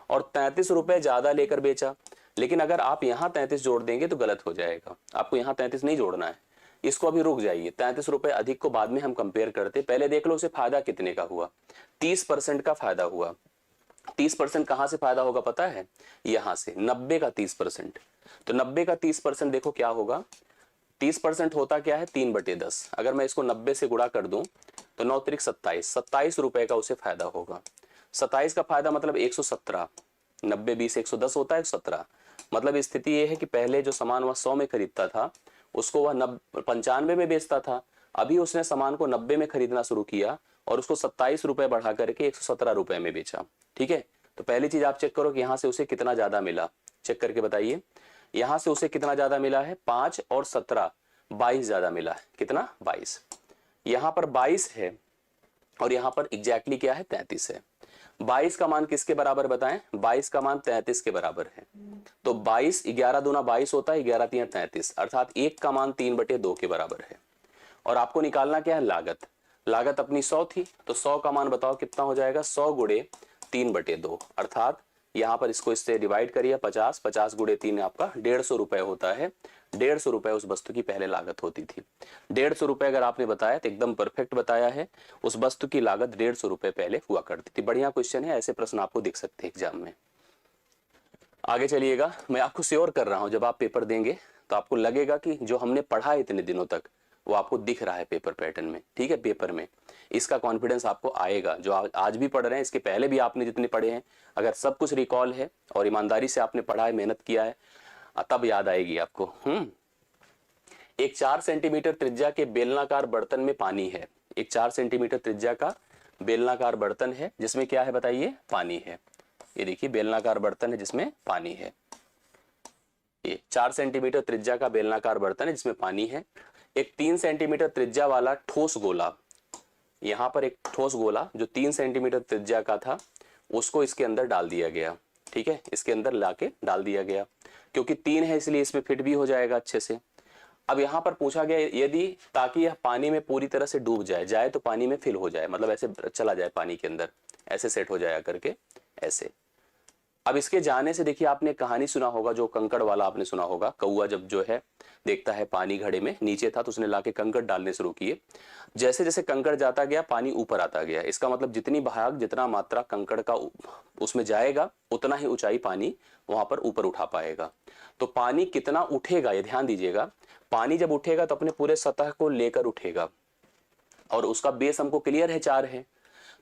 और 33 रुपए ज्यादा लेकर बेचा। लेकिन अगर आप यहाँ 33 जोड़ देंगे तो गलत हो जाएगा, आपको यहाँ 33 नहीं जोड़ना है, इसको अभी रुक जाइए। 33 रुपए अधिक को बाद में हम कंपेयर करते, पहले देख लो उसे फायदा कितने का हुआ, 30% का फायदा हुआ। 30% कहां से फायदा होगा पता है, यहां से 90 का 30%। तो 90 का 30% देखो क्या होगा, 30% होता क्या है 3/10। अगर मैं इसको 90 से गुणा कर दूं तो 9 त्रिक 27, 27 रुपए का उसे फायदा होगा। 27 का फायदा मतलब 117, 90 20 110 होता है 117। मतलब स्थिति यह है कि पहले जो सामान वह 100 में खरीदता था उसको वह 95 में बेचता था, अभी उसने सामान को 90 में खरीदना शुरू किया और उसको 27 रुपए बढ़ा करके 117 रुपए में बेचा। ठीक है, तो पहली चीज आप चेक करो कि यहां से उसे कितना ज्यादा मिला, चेक करके बताइए। यहां से उसे कितना ज्यादा मिला है, 5 और 17 22 ज्यादा मिला है, कितना 22। यहां पर 22 है और यहां पर एग्जैक्टली क्या है 33 है। 22 का मान किसके बराबर बताएं, 22 का मान 33 के बराबर है। तो 22 11 दूना 22 होता है, 11 3 33, अर्थात 1 का मान 3/2 के बराबर है। और आपको निकालना क्या है लागत, लागत अपनी 100 थी तो 100 का मान बताओ कितना हो जाएगा, 100 गुणे 3/2, अर्थात यहां पर इसको इससे डिवाइड करिए 50, 50 गुणे 3 आपका 150 रुपए होता है। 150 रुपए उस वस्तु की पहले लागत होती थी। 150 रुपए अगर आपने बताया तो एकदम परफेक्ट बताया है, उस वस्तु की लागत 150 रुपए पहले हुआ करती थी। बढ़िया क्वेश्चन है, ऐसे प्रश्न आपको दिख सकते हैं एग्जाम में। आगे चलिएगा, मैं आपको श्योर कर रहा हूं जब आप पेपर देंगे तो आपको लगेगा कि जो हमने पढ़ा है इतने दिनों तक वो आपको दिख रहा है पेपर पैटर्न में। ठीक है, पेपर में इसका कॉन्फिडेंस आपको आएगा। जो आज भी पढ़ रहे हैं, इसके पहले भी आपने जितने पढ़े हैं, अगर सब कुछ रिकॉल है और ईमानदारी से आपने पढ़ा है, मेहनत किया है, तब याद आएगी आपको। एक 4 सेंटीमीटर त्रिज्या के बेलनाकार बर्तन में पानी है। एक 4 सेंटीमीटर त्रिज्या का बेलनाकार बर्तन है जिसमें क्या है बताइए, पानी है। ये देखिए बेलनाकार बर्तन है जिसमें पानी है। ये 4 सेंटीमीटर त्रिज्या का बेलनाकार बर्तन है जिसमें पानी है। एक 3 सेंटीमीटर त्रिज्या वाला ठोस गोला, यहां पर एक ठोस गोला जो 3 सेंटीमीटर त्रिज्या का था उसको इसके अंदर डाल दिया गया। ठीक है, इसके अंदर लाके डाल दिया गया, क्योंकि 3 है इसलिए इसमें फिट भी हो जाएगा अच्छे से। अब यहां पर पूछा गया यदि, ताकि यह पानी में पूरी तरह से डूब जाए तो पानी में फिल हो जाए, मतलब ऐसे चला जाए पानी के अंदर, ऐसे सेट हो जाया करके ऐसे। अब इसके जाने से देखिए, आपने कहानी सुना होगा जो कंकड़ वाला आपने सुना होगा, कौआ जब जो है देखता है पानी घड़े में नीचे था तो उसने लाके कंकड़ डालने शुरू किए। जैसे जैसे कंकड़ जाता गया पानी ऊपर आता गया। इसका मतलब जितनी भाग जितना मात्रा कंकड़ का उसमें जाएगा उतना ही ऊंचाई पानी वहां पर ऊपर उठा पाएगा। तो पानी कितना उठेगा ये ध्यान दीजिएगा, पानी जब उठेगा तो अपने पूरे सतह को लेकर उठेगा और उसका बेस हमको क्लियर है 4 है।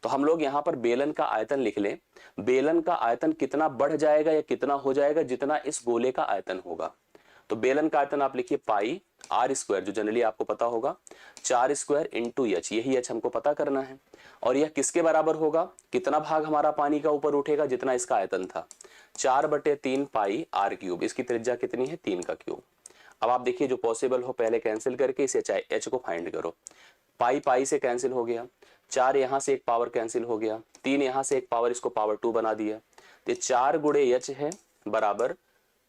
तो हम लोग यहाँ पर बेलन का आयतन लिख लें, बेलन का आयतन कितना बढ़ जाएगा या कितना हो जाएगा, जितना इस गोले का आयतन होगा। तो बेलन का आयतन आप लिखिए पाई आर स्क्वायर, जो जनरली आपको पता होगा 4 स्क्वायर इंटू एच, यही एच हमको पता करना है। और यह किसके बराबर होगा, कितना भाग हमारा पानी का ऊपर उठेगा, जितना इसका आयतन था, 4/3 पाई आर क्यूब। इसकी त्रिज्या कितनी है, 3 का क्यूब। अब आप देखिए जो पॉसिबल हो पहले कैंसिल करके इसे एच को फाइंड करो। पाई पाई से कैंसिल हो गया, 4 यहां से एक पावर कैंसिल हो गया, 3 यहां से एक पावर, इसको पावर 2 बना दिया। तो 4 गुणे एच है बराबर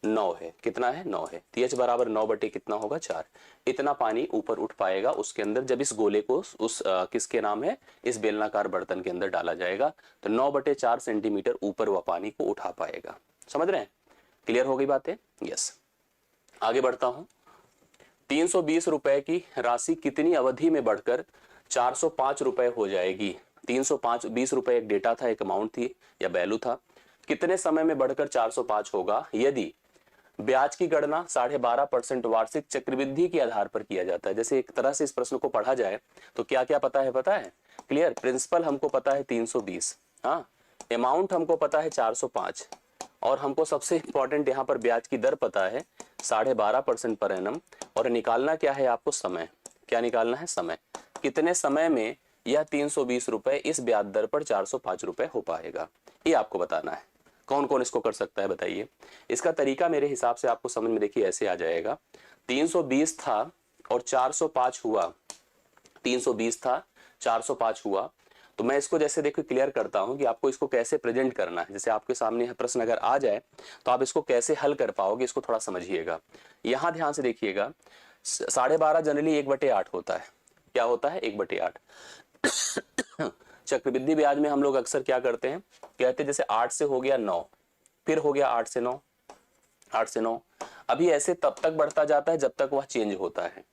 9 है, कितना है 9 है। तो एच बराबर 9 बटे कितना होगा 4। इतना पानी ऊपर उठ पाएगा उसके अंदर जब इस गोले को उस किसके नाम है, इस बेलनाकार बर्तन के अंदर डाला जाएगा। तो 9/4 सेंटीमीटर ऊपर वह पानी को उठा पाएगा। समझ रहे हैं, क्लियर हो गई बातें। यस, आगे बढ़ता हूं। 320 रुपए की राशि कितनी अवधि में बढ़कर 405 रुपए हो जाएगी। 320 रुपए एक डेटा था, एक अमाउंट थी या वैल्यू था, कितने समय में बढ़कर 405 होगा यदि ब्याज की गणना 12.5% वार्षिक चक्रवृद्धि के आधार पर किया जाता है। जैसे एक तरह से इस प्रश्न को पढ़ा जाए तो क्या क्या पता है क्लियर। प्रिंसिपल हमको पता है 320, हाँ, अमाउंट हमको पता है 405, और हमको सबसे इंपॉर्टेंट यहाँ पर ब्याज की दर पता है 12.5% पर एनम। और निकालना क्या है आपको, समय। क्या निकालना है, समय। कितने समय में यह 320 रुपए इस ब्याज दर पर 405 रुपए हो पाएगा, ये आपको बताना है। कौन कौन इसको कर सकता है बताइए। इसका तरीका मेरे हिसाब से आपको समझ में देखिए ऐसे आ जाएगा। 320 था और 405 हुआ, 320 था 405 हुआ। तो मैं इसको जैसे देखो क्लियर करता हूं कि आपको इसको कैसे प्रेजेंट करना है। जैसे आपके सामने प्रश्न अगर आ जाए तो आप इसको कैसे हल कर पाओगे, इसको थोड़ा समझिएगा। यहां ध्यान से देखिएगा, 12.5 जनरली 1/8 होता है। क्या होता है, 1/8। चक्रवृद्धि ब्याज में हम लोग अक्सर क्या करते हैं, कहते हैं जैसे 8 से हो गया 9, फिर हो गया 8 से 9, 8 से 9। अभी ऐसे तब तक बढ़ता जाता है जब तक वह चेंज होता है।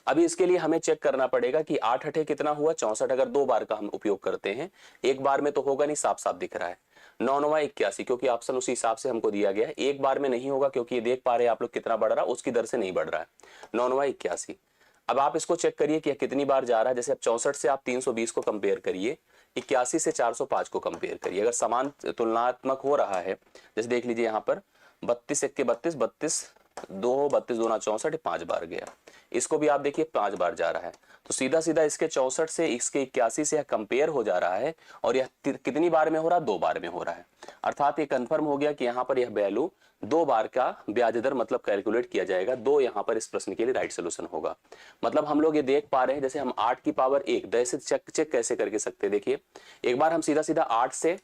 अभी इसके लिए हमें चेक करना पड़ेगा कि 8 8 कितना हुआ 64। अगर 2 बार का हम उपयोग करते हैं, एक बार में तो होगा नहीं, साफ साफ दिख रहा है। 9 9 81, क्योंकि ऑप्शन उसी हिसाब से हमको दिया गया है। एक बार में नहीं होगा क्योंकि ये देख पा रहे हैं आप लोग कितना बढ़ रहा है, उसकी दर से नहीं बढ़ रहा है। 9 9 81। अब आप इसको चेक करिए कि कितनी बार जा रहा है। जैसे अब 64 से आप 320 को कंपेयर करिए, 81 से 405 को कंपेयर करिए। अगर समान तुलनात्मक हो रहा है, जैसे देख लीजिए यहाँ पर 32 1 के 32, 32 2 32 2 64, 5 बार गया। इसको भी आप देखिए 5 बार जा रहा है। तो सीधा सीधा इसके 64 से इसके 81 से यह कंपेयर हो जा रहा है। और यह कितनी बार में हो रहा है? 2 बार में हो रहा है। अर्थात ये कंफर्म हो गया कि यहाँ पर यह वैल्यू 2 बार का ब्याज दर मतलब कैलकुलेट किया जाएगा। 2 यहाँ पर इस प्रश्न के लिए राइट सोल्यूशन होगा। मतलब हम लोग ये देख पा रहे हैं, जैसे हम 8 की पावर 1 दस से चेक कैसे करके सकते हैं। देखिए एक बार हम सीधा सीधा 8 से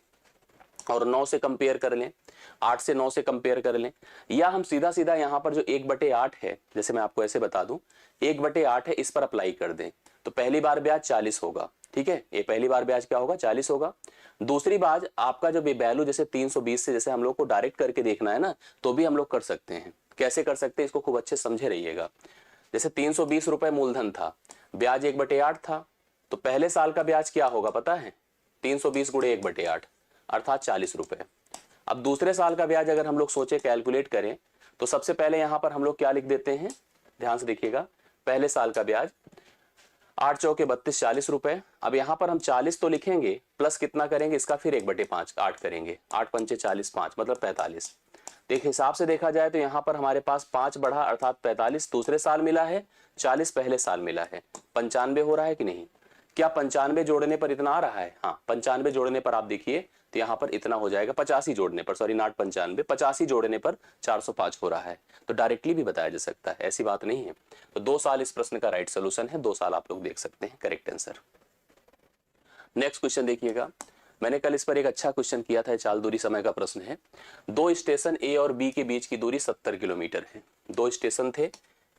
और 9 से कंपेयर कर लें, 8 से 9 से कंपेयर कर लें, या हम सीधा सीधा यहाँ पर जो 1/8 है, जैसे मैं आपको ऐसे बता दूं 1/8 है, इस पर अप्लाई कर दें तो पहली बार ब्याज 40 होगा। ठीक है, ये पहली बार ब्याज क्या होगा? 40 होगा। दूसरी बार आपका जो वैल्यू जैसे 320 से जैसे हम लोग को डायरेक्ट करके देखना है ना, तो भी हम लोग कर सकते हैं। कैसे कर सकते हैं इसको खूब अच्छे समझे रहिएगा। जैसे 320 रुपए मूलधन था, ब्याज 1/8 था, तो पहले साल का ब्याज क्या होगा पता है? 320 गुणे 1/8 अर्थात 40 रुपए। अब दूसरे साल का ब्याज अगर हम लोग सोचे कैलकुलेट करें, तो सबसे पहले यहां पर हम लोग क्या लिख देते हैं, ध्यान से देखिएगा। पहले साल का ब्याज 8 चौके 32, 40 रुपए। अब यहां पर हम 40 तो लिखेंगे, प्लस कितना करेंगे इसका? फिर 1/5 8 करेंगे, 8 पंचे 40, 5 मतलब 45। देख हिसाब से देखा जाए तो यहां पर हमारे पास 5 बढ़ा अर्थात 45 दूसरे साल मिला है, 40 पहले साल मिला है। 95 हो रहा है कि नहीं? क्या 95 जोड़ने पर इतना आ रहा है? हाँ, 95 जोड़ने पर आप देखिए तो यहाँ पर इतना हो जाएगा। 85 जोड़ने पर, सॉरी नॉट 95, 85 जोड़ने पर 405 हो रहा है। तो डायरेक्टली भी बताया जा सकता है, ऐसी बात नहीं है। तो 2 साल इस प्रश्न का राइट सोल्यूशन है। 2 साल आप लोग देख सकते हैं करेक्ट आंसर। नेक्स्ट क्वेश्चन देखिएगा। मैंने कल इस पर एक अच्छा क्वेश्चन किया था, चाल दूरी समय का प्रश्न है। 2 स्टेशन ए और बी के बीच की दूरी 70 किलोमीटर है। 2 स्टेशन थे,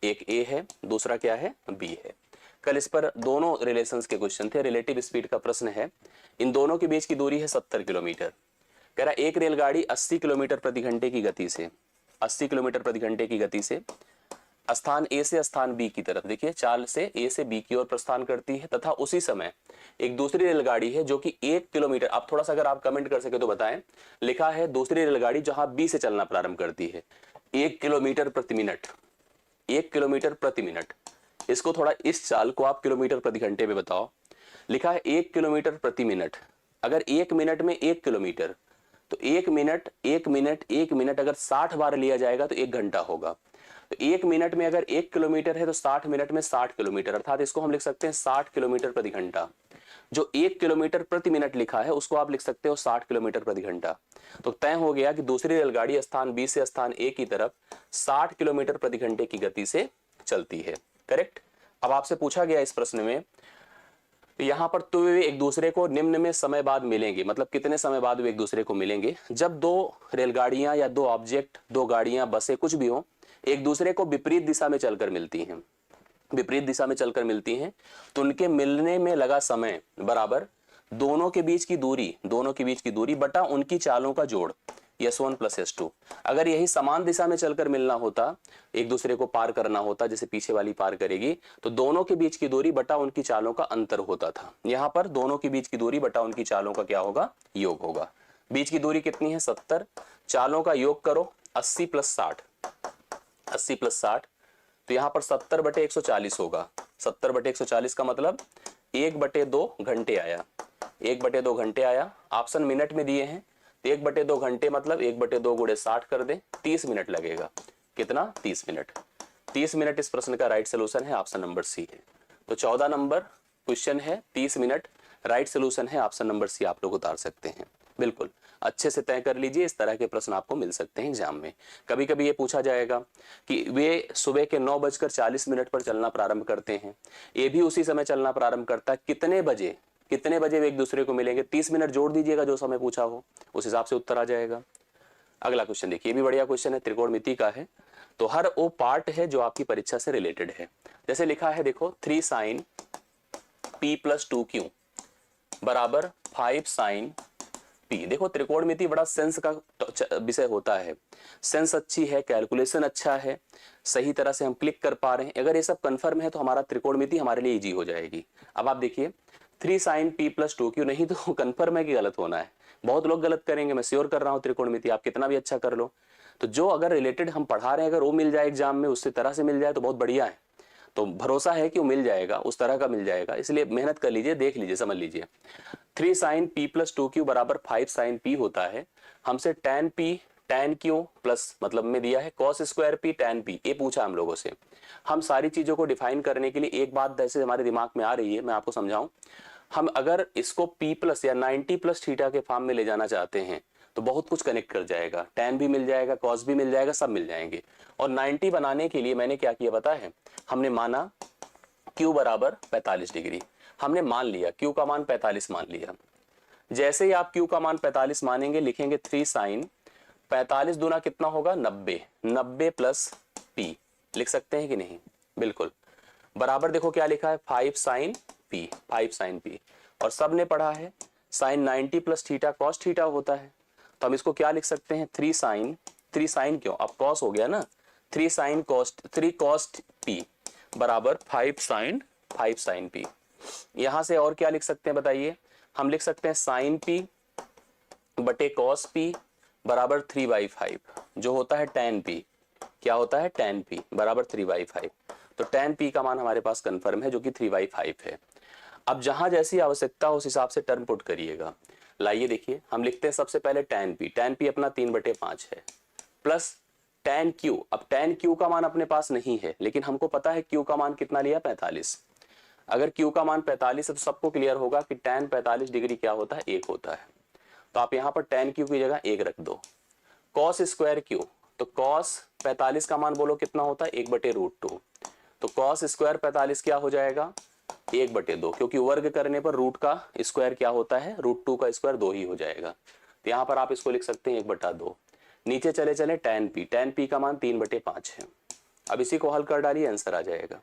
एक ए है, दूसरा क्या है? बी है। कल इस पर दोनों रिलेशंस के क्वेश्चन थे, रिलेटिव स्पीड का प्रश्न है। इन दोनों के बीच की दूरी है 70 किलोमीटर। कह रहा एक रेलगाड़ी 80 किलोमीटर प्रति घंटे की गति से 80 किलोमीटर प्रति घंटे की गति से स्थान ए से स्थान बी की तरफ, देखिए चाल से ए से बी की ओर प्रस्थान करती है, तथा उसी समय एक दूसरी रेलगाड़ी है जो कि 1 किलोमीटर, आप थोड़ा सा अगर आप कमेंट कर सके तो बताएं, लिखा है दूसरी रेलगाड़ी जहां बी से चलना प्रारंभ करती है 1 किलोमीटर प्रति मिनट। 1 किलोमीटर प्रति मिनट, इसको थोड़ा इस चाल को आप किलोमीटर प्रति घंटे में बताओ। लिखा है 1 किलोमीटर प्रति मिनट। अगर 1 मिनट में 1 किलोमीटर, तो 1 मिनट 1 मिनट 1 मिनट अगर 60 बार लिया जाएगा तो 1 घंटा होगा। तो 1 मिनट में अगर 1 किलोमीटर है तो 60 मिनट में 60 किलोमीटर, अर्थात इसको हम लिख सकते हैं 60 किलोमीटर प्रति घंटा। जो 1 किलोमीटर प्रति मिनट लिखा है उसको आप लिख सकते हो 60 किलोमीटर प्रति घंटा। तो तय हो गया कि दूसरी रेलगाड़ी स्थान बी से स्थान ए की तरफ 60 किलोमीटर प्रति घंटे की गति से चलती है। करेक्ट। अब आपसे पूछा गया इस प्रश्न में, यहां पर तो वे एक दूसरे को निम्न में समय बाद मिलेंगे, मतलब कितने समय बाद वे एक दूसरे को मिलेंगे? जब 2 रेलगाड़ियां या 2 ऑब्जेक्ट, 2 गाड़ियां, बसें, कुछ भी हो, एक दूसरे को विपरीत दिशा में चलकर मिलती हैं, विपरीत दिशा में चलकर मिलती हैं, तो उनके मिलने में लगा समय बराबर दोनों के बीच की दूरी, दोनों के बीच की दूरी बटा उनकी चालों का जोड़, S1 + S2। अगर यही समान दिशा में चलकर मिलना होता, एक दूसरे को पार करना होता, जैसे पीछे वाली पार करेगी, तो दोनों के बीच की दूरी बटा उनकी चालों का अंतर होता था। यहां पर दोनों के बीच की दूरी बटा उनकी चालों का क्या होगा? योग होगा। बीच की दूरी कितनी है? 70। चालों का योग करो, 80 + 60, 80 + 60, तो यहां पर 70/140 होगा। 70/140 का मतलब 1/2 घंटे आया, 1/2 घंटे आया। ऑप्शन मिनट में दिए हैं, 1/2 घंटे मतलब 1/2 गुणे 60 कर दें, 30 मिनट लगेगा। कितना? 30 मिनट। 30 मिनट इस प्रश्न का राइट सोल्यूशन है, ऑप्शन नंबर सी है। तो 14 नंबर क्वेश्चन है, 30 मिनट राइट सोल्यूशन है, ऑप्शन नंबर सी आप लोग उतार सकते हैं। बिल्कुल अच्छे से तय कर लीजिए, इस तरह के प्रश्न आपको मिल सकते हैं एग्जाम में। कभी कभी ये पूछा जाएगा कि वे सुबह के 9:40 पर चलना प्रारंभ करते हैं, ये भी उसी समय चलना प्रारंभ करता है, कितने बजे, कितने बजे वे एक दूसरे को मिलेंगे? 30 मिनट जोड़ दीजिएगा जो समय पूछा हो, उस हिसाब से उत्तर आ जाएगा। अगला क्वेश्चन देखिए, ये भी बढ़िया क्वेश्चन है, त्रिकोणमिति का है। तो हर वो पार्ट है जो आपकी परीक्षा से रिलेटेड है। जैसे लिखा है देखो, 3 sin p + 2q बराबर 5 sin पी। देखो त्रिकोणमिति बड़ा सेंस का विषय होता है, सेंस अच्छी है, कैलकुलेशन अच्छा है, सही तरह से हम क्लिक कर पा रहे हैं, अगर ये सब कंफर्म है तो हमारा त्रिकोणमिति हमारे लिए इजी हो जाएगी। अब आप देखिए 3 sin p प्लस 2q, नहीं तो कंफर्म है कि गलत होना है। बहुत लोग गलत करेंगे, मैं श्योर कर रहा हूँ त्रिकोणमिति, आप कितना भी अच्छा कर लो। तो जो अगर रिलेटेड हम पढ़ा रहे हैं अगर वो मिल जाए एग्जाम में, उससे तरह से मिल जाए तो बहुत बढ़िया है। तो भरोसा है कि वो मिल जाएगा, उस तरह का मिल जाएगा, इसलिए मेहनत कर लीजिए, देख लीजिए, समझ लीजिए। 3 sin p प्लस 2q बराबर 5 sin p होता है। हमसे tan p tan q plus मतलब में दिया है cos square p tan p, ये पूछा हम लोगों से। हम सारी चीजों को डिफाइन करने के लिए एक बात ऐसे हमारे दिमाग में आ रही है, मैं आपको समझाऊं। हम अगर इसको p प्लस या 90 प्लस थीटा के फॉर्म में ले जाना चाहते हैं तो बहुत कुछ कनेक्ट कर जाएगा, tan भी मिल जाएगा, cos भी मिल जाएगा, सब मिल जाएंगे। और 90 बनाने के लिए मैंने क्या किया पता है, हमने माना q बराबर 45 डिग्री, हमने मान लिया q का मान 45 मान लिया। जैसे ही आप q का मान 45 मानेंगे, लिखेंगे 3 sin 45 दूना कितना होगा 90, 90 प्लस p लिख सकते हैं कि नहीं, बिल्कुल बराबर। देखो क्या लिखा है 5 sin p, 5 sin p, और सब ने पढ़ा है sin 90 plus theta cos theta होता है, तो हम इसको क्या लिख सकते हैं 3 sin क्यों, अब cos हो गया ना, 3 sin cos p बराबर 5 sin p। यहां से और क्या लिख सकते हैं बताइए, हम लिख सकते हैं sin p बटे cos p बराबर 3/5, जो होता है tan p, क्या होता है tan p बराबर 3/5। तो tan p का मान हमारे पास कंफर्म है जो कि 3/5 है। अब जहां जैसी आवश्यकता उस हिसाब से टर्म पुट करिएगा। लाइए देखिए, हम लिखते हैं सबसे पहले tan p अपना 3/5 है, प्लस tan q। अब tan q का मान अपने पास नहीं है, लेकिन हमको पता है q का मान कितना लिया 45। अगर q का मान 45 है तो सबको क्लियर होगा कि tan 45 डिग्री क्या होता है, 1 होता है। तो आप यहां पर tan q की जगह 1 रख दो। cos स्क्वायर q, तो cos 45 का मान बोलो कितना होता है 1/√2, तो cos स्क्वायर 45 क्या हो जाएगा 1/2, क्योंकि वर्ग करने पर रूट का स्क्वायर क्या होता है √2 का स्क्वायर 2 ही हो जाएगा। तो यहाँ पर आप इसको लिख सकते हैं 1/2। नीचे चले चले tan p का मान 3/5 है। अब इसी को हल कर डालिए, आंसर आ जाएगा।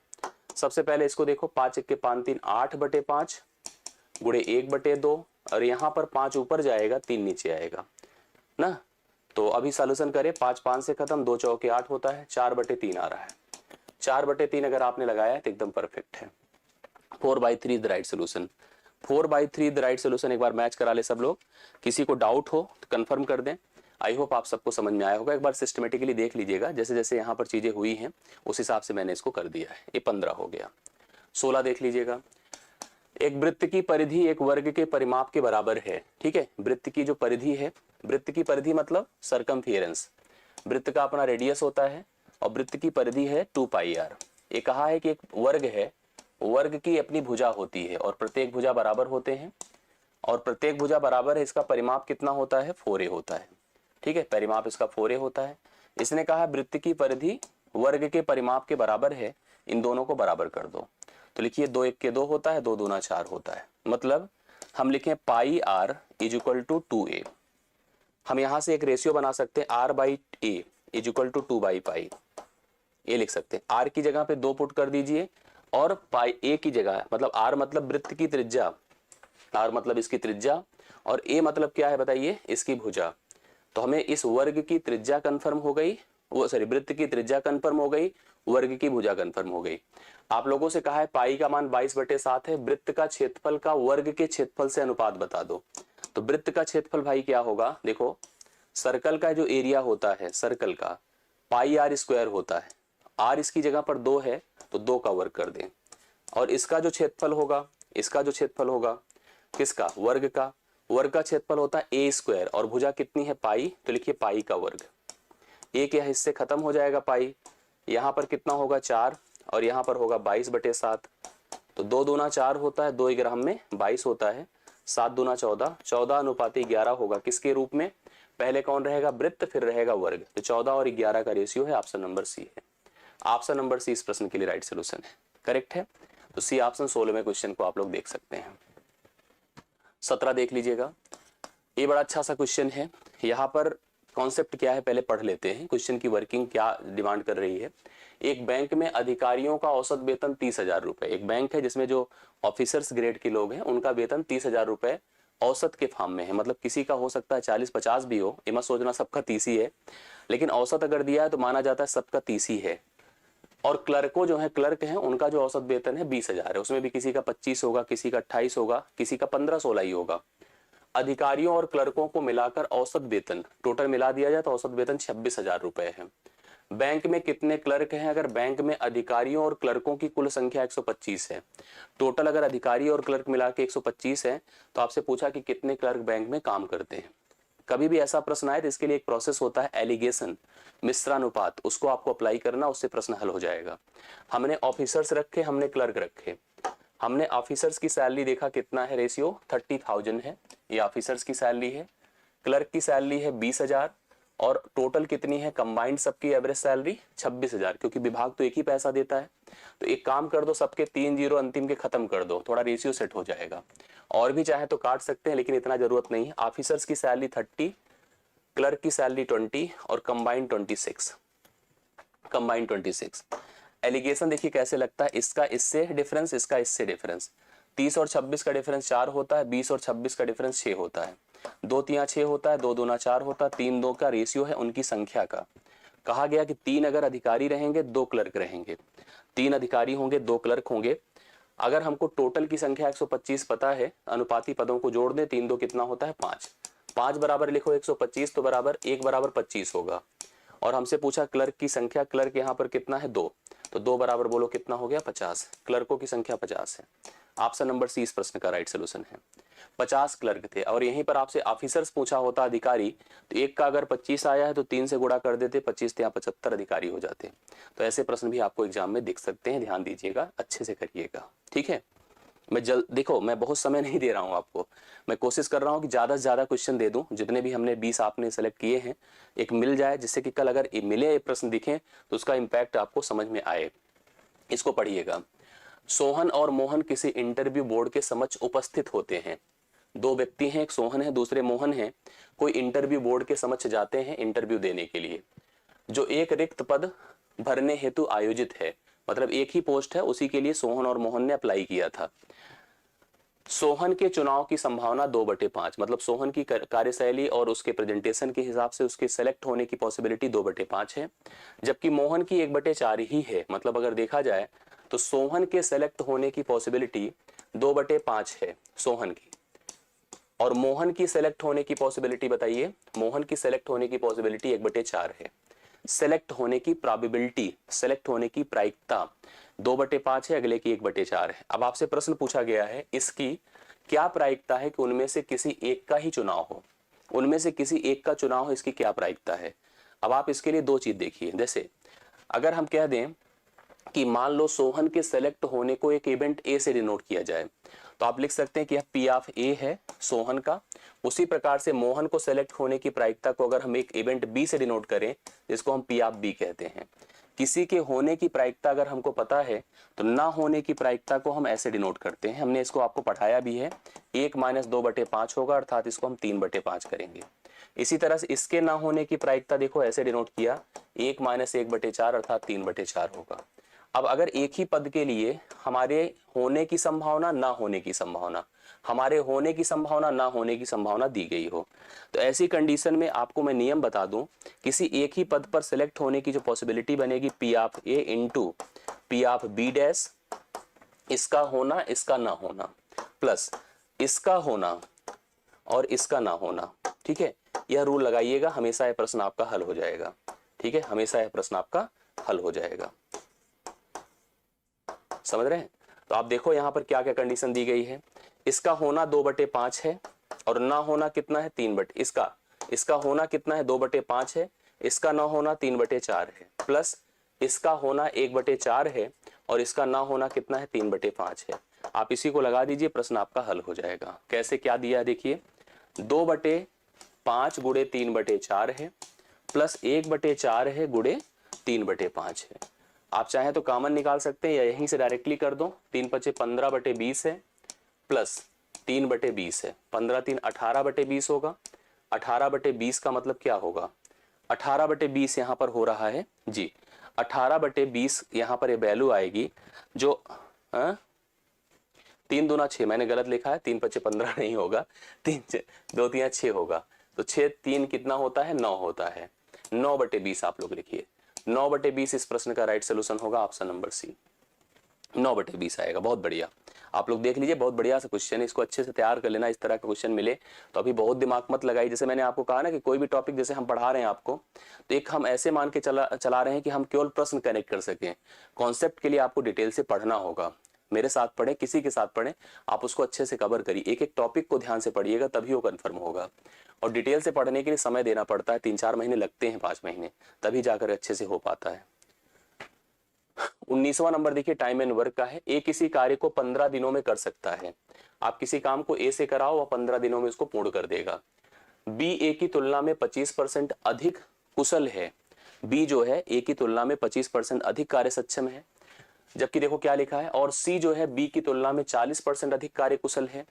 सबसे पहले इसको देखो, 5 1 के 5 3 8/5 गुणे 1/2, और यहाँ पर 5 ऊपर जाएगा 3 नीचे आएगा ना। तो अभी सॉल्यूशन करें, 5 5 से खत्म, 2 चौके 8 होता है, 4/3 आ रहा है। 4/3 अगर आपने लगाया तो एकदम परफेक्ट है। 4/3 the right solution, 4/3 the right solution. एक बार मैच करा ले सब लोग, किसी को डाउट हो तो कंफर्म कर दें। आई होप आप सबको समझ में आया होगा। एक बार सिस्टमेटिकली देख लीजिएगा, जैसे जैसे यहाँ पर चीजें हुई हैं उस हिसाब से मैंने इसको कर दिया है। ये 15 हो गया। 16 देख लीजिएगा, एक वृत्त की परिधि एक वर्ग के परिमाप के बराबर है। ठीक है, वृत्त की जो परिधि है, वृत्त की परिधि मतलब सरकमफियरेंस, वृत्त का अपना रेडियस होता है और वृत्त की परिधि है 2πr। ये कहा है कि एक वर्ग है, वर्ग की अपनी भुजा होती है और प्रत्येक भुजा बराबर होते हैं, और प्रत्येक भुजा बराबर है, इसका परिमाप कितना होता है 4a होता है। ठीक है, परिमाप इसका 4a होता है। इसने कहा वृत्त की परिधि वर्ग के परिमाप के बराबर है, इन दोनों को बराबर कर दो। तो लिखिए 2 1 के 2 होता है, 2 दूना 4 होता है, मतलब हम लिखें πr = 2a। हम यहां से एक रेशियो बना सकते हैं r/a = 2/π, ये लिख सकते हैं। r की जगह पे 2 पुट कर दीजिए और पाई a की जगह, मतलब r मतलब वृत्त की त्रिज्या, r मतलब इसकी त्रिज्या, और a मतलब क्या है बताइए इसकी भुजा। तो हमें इस वर्ग की त्रिज्या कंफर्म हो गई, वो सॉरी वृत्त की त्रिज्या कंफर्म हो गई, वर्ग की भुजा कंफर्म हो गई। आप लोगों से कहा है पाई का मान 22/7 है, वृत्त का क्षेत्रफल का वर्ग के क्षेत्रफल से अनुपात बता दो। तो वृत्त का क्षेत्रफल भाई क्या होगा, देखो सर्कल का जो एरिया होता है सर्कल का πr² होता है, r इसकी जगह पर 2 है तो 2 का वर्ग कर दें, और इसका जो क्षेत्रफल होगा, इसका जो क्षेत्रफल होगा किसका, वर्ग का, वर्ग का क्षेत्रफल होता है a² और भुजा कितनी है पाई, तो लिखिए पाई का वर्ग। एक या हिस्से खत्म हो जाएगा पाई, यहाँ पर कितना होगा 4 और यहाँ पर होगा 22/7, तो 2 दूना 4 होता है, 2 ग्राम में 22 होता है, 7 दूना 14, 14:11 होगा किसके रूप में, पहले कौन रहेगा वृत्त फिर रहेगा वर्ग, तो 14 और 11 का रेशियो है। ऑप्शन नंबर सी है, ऑप्शन नंबर सी इस प्रश्न के लिए राइट सोल्यूशन है, करेक्ट है। तो सी ऑप्शन 16वें क्वेश्चन को आप लोग देख सकते हैं। 17 देख लीजिएगा, ये बड़ा अच्छा सा क्वेश्चन है। यहाँ पर कॉन्सेप्ट क्या है पहले पढ़ लेते हैं, क्वेश्चन की वर्किंग क्या डिमांड कर रही है। एक बैंक में अधिकारियों का औसत वेतन 30,000 रुपए, एक बैंक है जिसमें जो ऑफिसर्स ग्रेड के लोग हैं उनका वेतन 30,000 रुपए औसत के फॉर्म में है, मतलब किसी का हो सकता है 40-50 भी हो, ये मत सोचना सबका 30 ही है, लेकिन औसत अगर दिया है तो माना जाता है सबका 30 ही है। और क्लर्कों जो है, क्लर्क हैं, उनका जो औसत वेतन है 20,000 है, उसमें भी किसी का 25 होगा, किसी का 28 होगा, किसी का 15-16 ही होगा। अधिकारियों और क्लर्कों को मिलाकर औसत वेतन टोटल मिला दिया जाए तो औसत वेतन 26,000 रुपए है। बैंक में कितने क्लर्क हैं? अगर बैंक में अधिकारियों और क्लर्कों की कुल संख्या 125 है, टोटल अगर अधिकारी और क्लर्क मिला के 125 है, तो आपसे पूछा कि कितने क्लर्क बैंक में काम करते हैं। कभी भी ऐसा प्रश्न आए तो इसके लिए एक प्रोसेस होता है एलिगेशन, मिश्रानुपात, उसको आपको अप्लाई करना, उससे प्रश्न हल हो जाएगा। हमने ऑफिसर्स रखे, हमने क्लर्क रखे। हमने ऑफिसर्स की सैलरी देखा कितना है, रेशियो 30,000 है, ये ऑफिसर्स की सैलरी है। क्लर्क की सैलरी है 20,000, और टोटल कितनी है कंबाइंड सबकी एवरेज सैलरी 26,000, क्योंकि विभाग तो एक ही पैसा देता है। तो एक काम कर दो, सबके 3 जीरो अंतिम के खत्म कर दो, थोड़ा रेशियो सेट हो जाएगा। और भी चाहे तो काट सकते हैं, लेकिन इतना जरूरत नहीं है। ऑफिसर्स की सैलरी 30, क्लर्क की सैलरी 20 और कंबाइंड 26, कंबाइंड 26। एलिगेशन देखिए कैसे लगता है, इसका इससे डिफरेंस, इसका इससे डिफरेंस। 30 और 26 का डिफरेंस 4 होता है, 20 और 26 का डिफरेंस 6 होता है, 2 तिया 6 होता है, 2 दूना 4 होता है, 3 2 का रेशियो है उनकी संख्या का। कहा गया कि 3 अगर अधिकारी रहेंगे 2 क्लर्क रहेंगे, 3 अधिकारी होंगे 2 क्लर्क होंगे। अगर हमको टोटल की संख्या 125 पता है, अनुपाती पदों को जोड़ दें, 3 2 कितना होता है 5, 5 बराबर लिखो 125, तो बराबर 1 बराबर 25 होगा। और हमसे पूछा क्लर्क की संख्या, क्लर्क यहाँ पर कितना है 2, तो 2 बराबर बोलो कितना हो गया 50, क्लर्कों की संख्या 50 है। ऑप्शन नंबर सी इस प्रश्न का राइट सोल्यूशन है। 50 क्लर्क थे, और यहीं पर आपसे ऑफिसर्स पूछा होता अधिकारी, तो एक का अगर 25 आया है तो 3 से गुणा कर देते, 25 या 75 अधिकारी हो जाते। तो ऐसे प्रश्न भी आपको एग्जाम में दिख सकते हैं, ध्यान दीजिएगा, अच्छे से करिएगा, ठीक है। मैं देखो मैं बहुत समय नहीं दे रहा हूं आपको, मैं कोशिश कर रहा हूं कि ज्यादा से ज्यादा क्वेश्चन दे दूं, जितने भी हमने 20 आपने सेलेक्ट किए हैं एक मिल जाए, जिससे कि कल अगर मिले प्रश्न दिखे तो उसका इंपैक्ट आपको समझ में आए। इसको पढ़िएगा। सोहन और मोहन किसी इंटरव्यू बोर्ड के समक्ष उपस्थित होते हैं। 2 व्यक्ति हैं, एक सोहन है दूसरे मोहन है, कोई इंटरव्यू बोर्ड के समक्ष जाते हैं इंटरव्यू देने के लिए, जो एक रिक्त पद भरने हेतु आयोजित है, मतलब एक ही पोस्ट है, उसी के लिए सोहन और मोहन ने अप्लाई किया था। सोहन के चुनाव की संभावना 2/5, मतलब सोहन की कार्यशैली और उसके प्रेजेंटेशन के हिसाब से उसके सेलेक्ट होने की पॉसिबिलिटी 2/5 है, जबकि मोहन की 1/4 ही है। मतलब अगर देखा जाए तो सोहन के सेलेक्ट होने की पॉसिबिलिटी 2/5 है सोहन की, और मोहन की सेलेक्ट होने की पॉसिबिलिटी बताइए, मोहन की सेलेक्ट होने की पॉसिबिलिटी 1/4 है। सेलेक्ट होने की प्रोबेबिलिटी, सेलेक्ट होने की प्रायिकता 2/5 है, अगले की 1/4 है। अब आपसे प्रश्न पूछा गया है इसकी क्या प्रायिकता है कि उनमें से किसी एक का ही चुनाव हो, उनमें से किसी एक का चुनाव हो, इसकी क्या प्रायिकता है। अब आप इसके लिए 2 चीज देखिए, जैसे अगर हम कह दें कि मान लो सोहन के सेलेक्ट होने को एक इवेंट ए से डिनोट किया जाए, तो आप लिख सकते हैं कि यह पी ऑफ ए है सोहन का। उसी प्रकार से मोहन को सेलेक्ट होने की प्रायिकता को अगर हम एक इवेंट बी से डिनोट करें, जिसको हम पी ऑफ बी कहते हैं। किसी के होने की प्रायिकता अगर हमको पता है तो ना होने की प्रायिकता को हम ऐसे डिनोट करते हैं, हमने इसको आपको पढ़ाया भी है, 1 - 2/5 होगा, अर्थात इसको हम 3/5 करेंगे। इसी तरह से इसके ना होने की प्रायिकता देखो ऐसे डिनोट किया, 1 - 1/4 अर्थात 3/4 होगा। अब अगर एक ही पद के लिए हमारे होने की संभावना, ना होने की संभावना, हमारे होने की संभावना, ना होने की संभावना दी गई हो, तो ऐसी कंडीशन में आपको मैं नियम बता दूं, किसी एक ही पद पर सिलेक्ट होने की जो पॉसिबिलिटी बनेगी P of A into P of B dash, इसका होना इसका ना होना प्लस इसका होना और इसका ना होना, ठीक है। यह रूल लगाइएगा, हमेशा यह प्रश्न आपका हल हो जाएगा, ठीक है, हमेशा यह प्रश्न आपका हल हो जाएगा। समझ रहे हैं? तो आप देखो यहां पर क्या क्या कंडीशन दी गई है। इसका होना 2/5 है और ना होना कितना है 3/, इसका होना कितना है 2/5 है, इसका ना होना 3/4 है, प्लस इसका होना 1/4 है और इसका ना होना कितना है 3/5 है। आप इसी को लगा दीजिए, प्रश्न आपका हल हो जाएगा। कैसे क्या दिया है देखिए, 2/5 गुणे 3/4 है प्लस 1/4 है गुणे 3/5 है। आप चाहें तो कॉमन निकाल सकते हैं या यहीं से डायरेक्टली कर दो, 3 × 5 = 15/20 है प्लस 3/20 है, 15 × 3 = 18/20 होगा। 18/20 का मतलब क्या होगा, 18/20 यहाँ पर हो रहा है जी, 18/20 यहाँ पर ये वैल्यू आएगी जो 3 दूना 6, मैंने गलत लिखा है, 3 पच्चे 15 नहीं होगा, 2 तिया 6 होगा, तो 6 3 कितना होता है, 9 होता है। 9/20 आप लोग लिखिए, 9/20 इस प्रश्न का राइट सोल्यूशन होगा ऑप्शन नंबर सी, 9/20 आएगा। बहुत बढ़िया, आप लोग देख लीजिए, बहुत बढ़िया सा क्वेश्चन है, इसको अच्छे से तैयार कर लेना। इस तरह का क्वेश्चन मिले तो अभी बहुत दिमाग मत लगाइए। जैसे मैंने आपको कहा ना कि कोई भी टॉपिक जैसे हम पढ़ा रहे हैं आपको, तो एक हम ऐसे मान के चला रहे हैं कि हम केवल प्रश्न कनेक्ट कर सकें। कॉन्सेप्ट के लिए आपको डिटेल से पढ़ना होगा। मेरे साथ पढ़े, किसी के साथ पढ़े, आप उसको अच्छे से कवर करिए, एक एक टॉपिक को ध्यान से पढ़िएगा, तभी वो कन्फर्म होगा। और डिटेल से पढ़ने के लिए समय देना पड़ता है, 3-4 महीने लगते हैं, 5 महीने, तभी जाकर अच्छे से हो पाता है। 19वां नंबर देखिए, टाइम एंड वर्क का है। ए किसी कार्य को 15 दिनों में कर सकता है। आप किसी काम को ए से कराओ, वह 15 दिनों में उसको पूर्ण कर देगा। बी ए की तुलना में 25% अधिक कुशल है। बी जो है ए की तुलना में 25% अधिक कार्य सक्षम है। जबकि देखो क्या लिखा है, और सी जो है बी की तुलना में 40% अधिक कार्य कुशल है।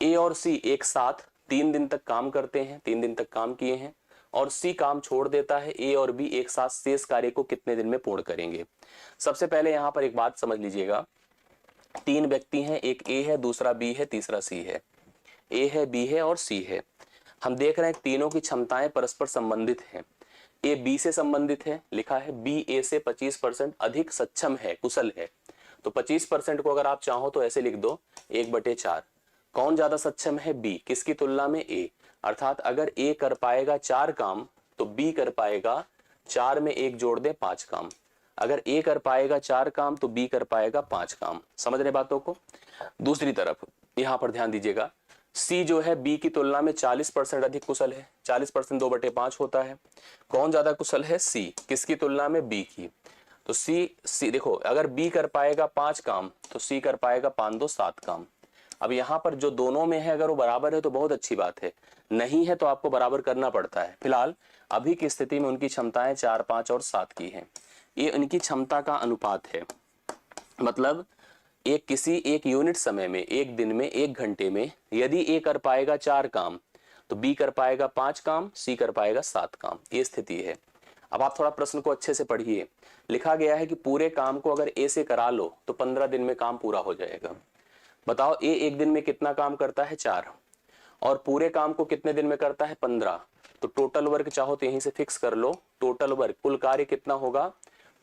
ए और सी एक साथ 3 दिन तक काम करते हैं, 3 दिन तक काम किए हैं, और सी काम छोड़ देता है। ए और बी एक साथ शेष कार्य को कितने दिन में पूर्ण करेंगे। सबसे पहले यहां पर एक बात समझ लीजिएगा, 3 व्यक्ति हैं, एक ए है, दूसरा बी है, तीसरा सी है। ए है, बी है और सी है। हम देख रहे हैं तीनों की क्षमताएं परस्पर संबंधित हैं। ए बी से संबंधित है, लिखा है बी ए से 25% अधिक सक्षम है, कुशल है। तो 25% को अगर आप चाहो तो ऐसे लिख दो 1/4। कौन ज्यादा सक्षम है, बी, किसकी तुलना में, ए। अर्थात अगर ए कर पाएगा 4 काम तो बी कर पाएगा 4 में 1 जोड़ दे 5 काम। अगर ए कर पाएगा 4 काम तो बी कर पाएगा 5 काम। समझ रहे बातों को। दूसरी तरफ यहां पर ध्यान दीजिएगा, सी जो है बी की तुलना में 40% अधिक कुशल है। 40% 2/5 होता है। कौन ज्यादा कुशल है, सी, किसकी तुलना में, बी की। तो सी देखो, अगर बी कर पाएगा 5 काम तो सी कर पाएगा 5 2 7 काम। अब यहां पर जो दोनों में है, अगर वो बराबर है तो बहुत अच्छी बात है, नहीं है तो आपको बराबर करना पड़ता है। फिलहाल अभी की स्थिति में उनकी क्षमताएं 4 5 और 7 की हैं। ये उनकी क्षमता का अनुपात है। मतलब एक यूनिट समय में, एक दिन में, 1 घंटे में यदि ए कर पाएगा 4 काम तो बी कर पाएगा 5 काम, सी कर पाएगा 7 काम। ये स्थिति है। अब आप थोड़ा प्रश्न को अच्छे से पढ़िए। लिखा गया है कि पूरे काम को अगर ए से करा लो तो 15 दिन में काम पूरा हो जाएगा। बताओ ए एक दिन में कितना काम करता है, 4, और पूरे काम को कितने दिन में करता है, 15। तो टोटल वर्क चाहो तो यहीं से फिक्स कर लो। टोटल वर्क, कुल कार्य कितना होगा,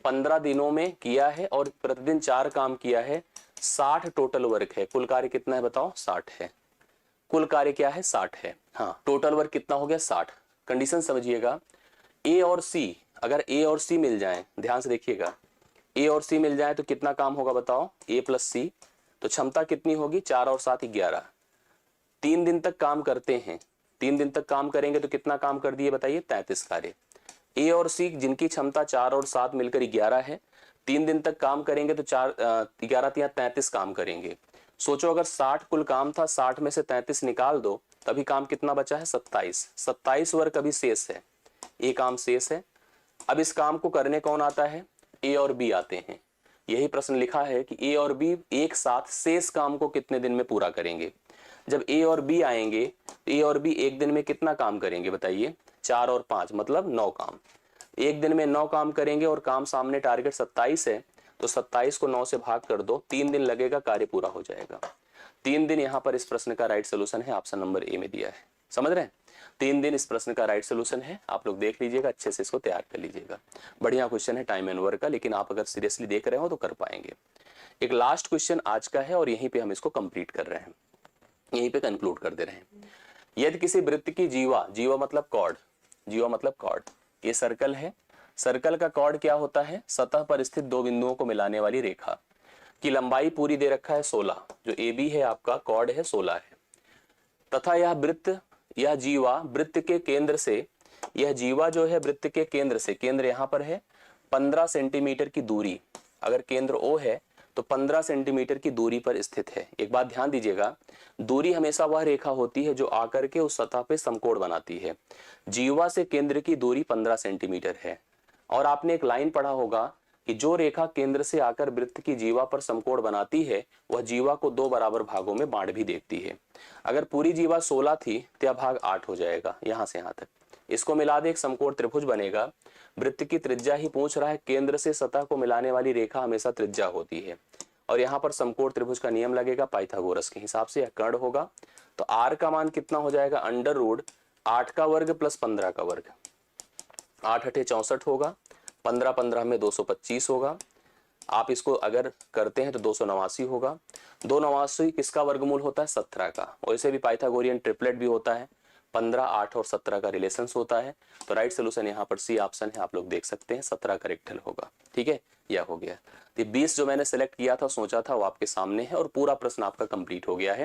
15 दिनों में किया है और प्रतिदिन 4 काम किया है, 60 टोटल वर्क है। कुल कार्य कितना है बताओ, 60 है। कुल कार्य क्या है, 60 है। हाँ, टोटल वर्क कितना हो गया, 60। कंडीशन समझिएगा, ए और सी, अगर ए और सी मिल जाए, ध्यान से देखिएगा, ए और सी मिल जाए तो कितना काम होगा बताओ, ए प्लस सी। तो क्षमता कितनी होगी, 4 और 7 11। 3 दिन तक काम करते हैं, 3 दिन तक काम करेंगे तो कितना काम कर दिए बताइए, 33 कार्य। ए और सी जिनकी क्षमता 4 और 7 मिलकर 11 है, 3 दिन तक काम करेंगे तो 11 या 33 काम करेंगे। सोचो अगर 60 कुल काम था, 60 में से 33 निकाल दो, तभी काम कितना बचा है, 27। 27 वर्क अभी शेष है, ये काम शेष है। अब इस काम को करने कौन आता है, ए और बी आते हैं। यही प्रश्न लिखा है कि ए और बी एक साथ शेष काम को कितने दिन में पूरा करेंगे। जब ए और बी आएंगे तो ए और बी एक दिन में कितना काम करेंगे बताइए, 4 और 5 मतलब 9 काम। एक दिन में 9 काम करेंगे और काम सामने टारगेट 27 है, तो 27 को 9 से भाग कर दो, 3 दिन लगेगा, कार्य पूरा हो जाएगा। 3 दिन यहाँ पर इस प्रश्न का राइट सोल्यूशन है, ऑप्शन नंबर ए में दिया है। समझ रहे हैं, 3 दिन इस प्रश्न का राइट सोल्यूशन है। आप लोग देख लीजिएगा, अच्छे से इसको तैयार कर लीजिएगा। बढ़िया क्वेश्चन है टाइम एंड वर्क का, लेकिन आप अगर सीरियसली देख रहे हो तो कर पाएंगे। एक लास्ट क्वेश्चन आज का है और यहीं पे हम इसको कंप्लीट कर रहे हैं, यहीं पे कंक्लूड कर दे रहे हैं। यदि किसी वृत्त की जीवा, जीवा मतलब कॉर्ड, जीवा मतलब कॉर्ड, ये सर्कल है। सर्कल का कॉर्ड क्या होता है, सतह पर स्थित 2 बिंदुओं को मिलाने वाली रेखा की लंबाई पूरी दे रखा है 16, जो ए बी है आपका कॉर्ड है 16 है, तथा यह वृत्त, यह जीवा वृत्त के केंद्र से, यह जीवा जो है वृत्त के केंद्र से, केंद्र यहां पर है, 15 सेंटीमीटर की दूरी, अगर केंद्र ओ है तो 15 सेंटीमीटर की दूरी पर स्थित है। एक बात ध्यान दीजिएगा, दूरी हमेशा वह रेखा होती है जो आकर के उस सतह पे समकोण बनाती है। जीवा से केंद्र की दूरी 15 सेंटीमीटर है, और आपने एक लाइन पढ़ा होगा कि जो रेखा केंद्र से आकर वृत्त की जीवा पर समकोण बनाती है वह जीवा को 2 बराबर भागों में बांट भी देती है। अगर पूरी जीवा 16 थी तो यह भाग 8 हो जाएगा, यहां से यहां तक। इसको मिला दे, एक समकोण त्रिभुज बनेगा। वृत्त की त्रिज्या ही पूछ रहा है, केंद्र से सतह को मिलाने वाली रेखा हमेशा त्रिज्या होती है, और यहाँ पर समकोण त्रिभुज का नियम लगेगा पाइथागोरस के हिसाब से, यह कर्ण होगा। तो r का मान कितना हो जाएगा, अंडर रूट 8 का वर्ग प्लस 15 का वर्ग, 8 अठे 64 होगा, 15 15 में 225 होगा। आप इसको अगर करते हैं तो 289 होगा। 289 किसका वर्गमूल होता है, 17 का। और इसे भी पाइथागोरियन ट्रिपलेट भी होता है, 15, 8 और 17 का रिलेशंस होता है। तो राइट सोल्यूशन यहाँ पर सी ऑप्शन है, आप लोग देख सकते हैं 17 करेक्ट होगा। ठीक है, यह हो गया। तो 20 जो मैंने सेलेक्ट किया था, सोचा था, वो आपके सामने है और पूरा प्रश्न आपका कंप्लीट हो गया है।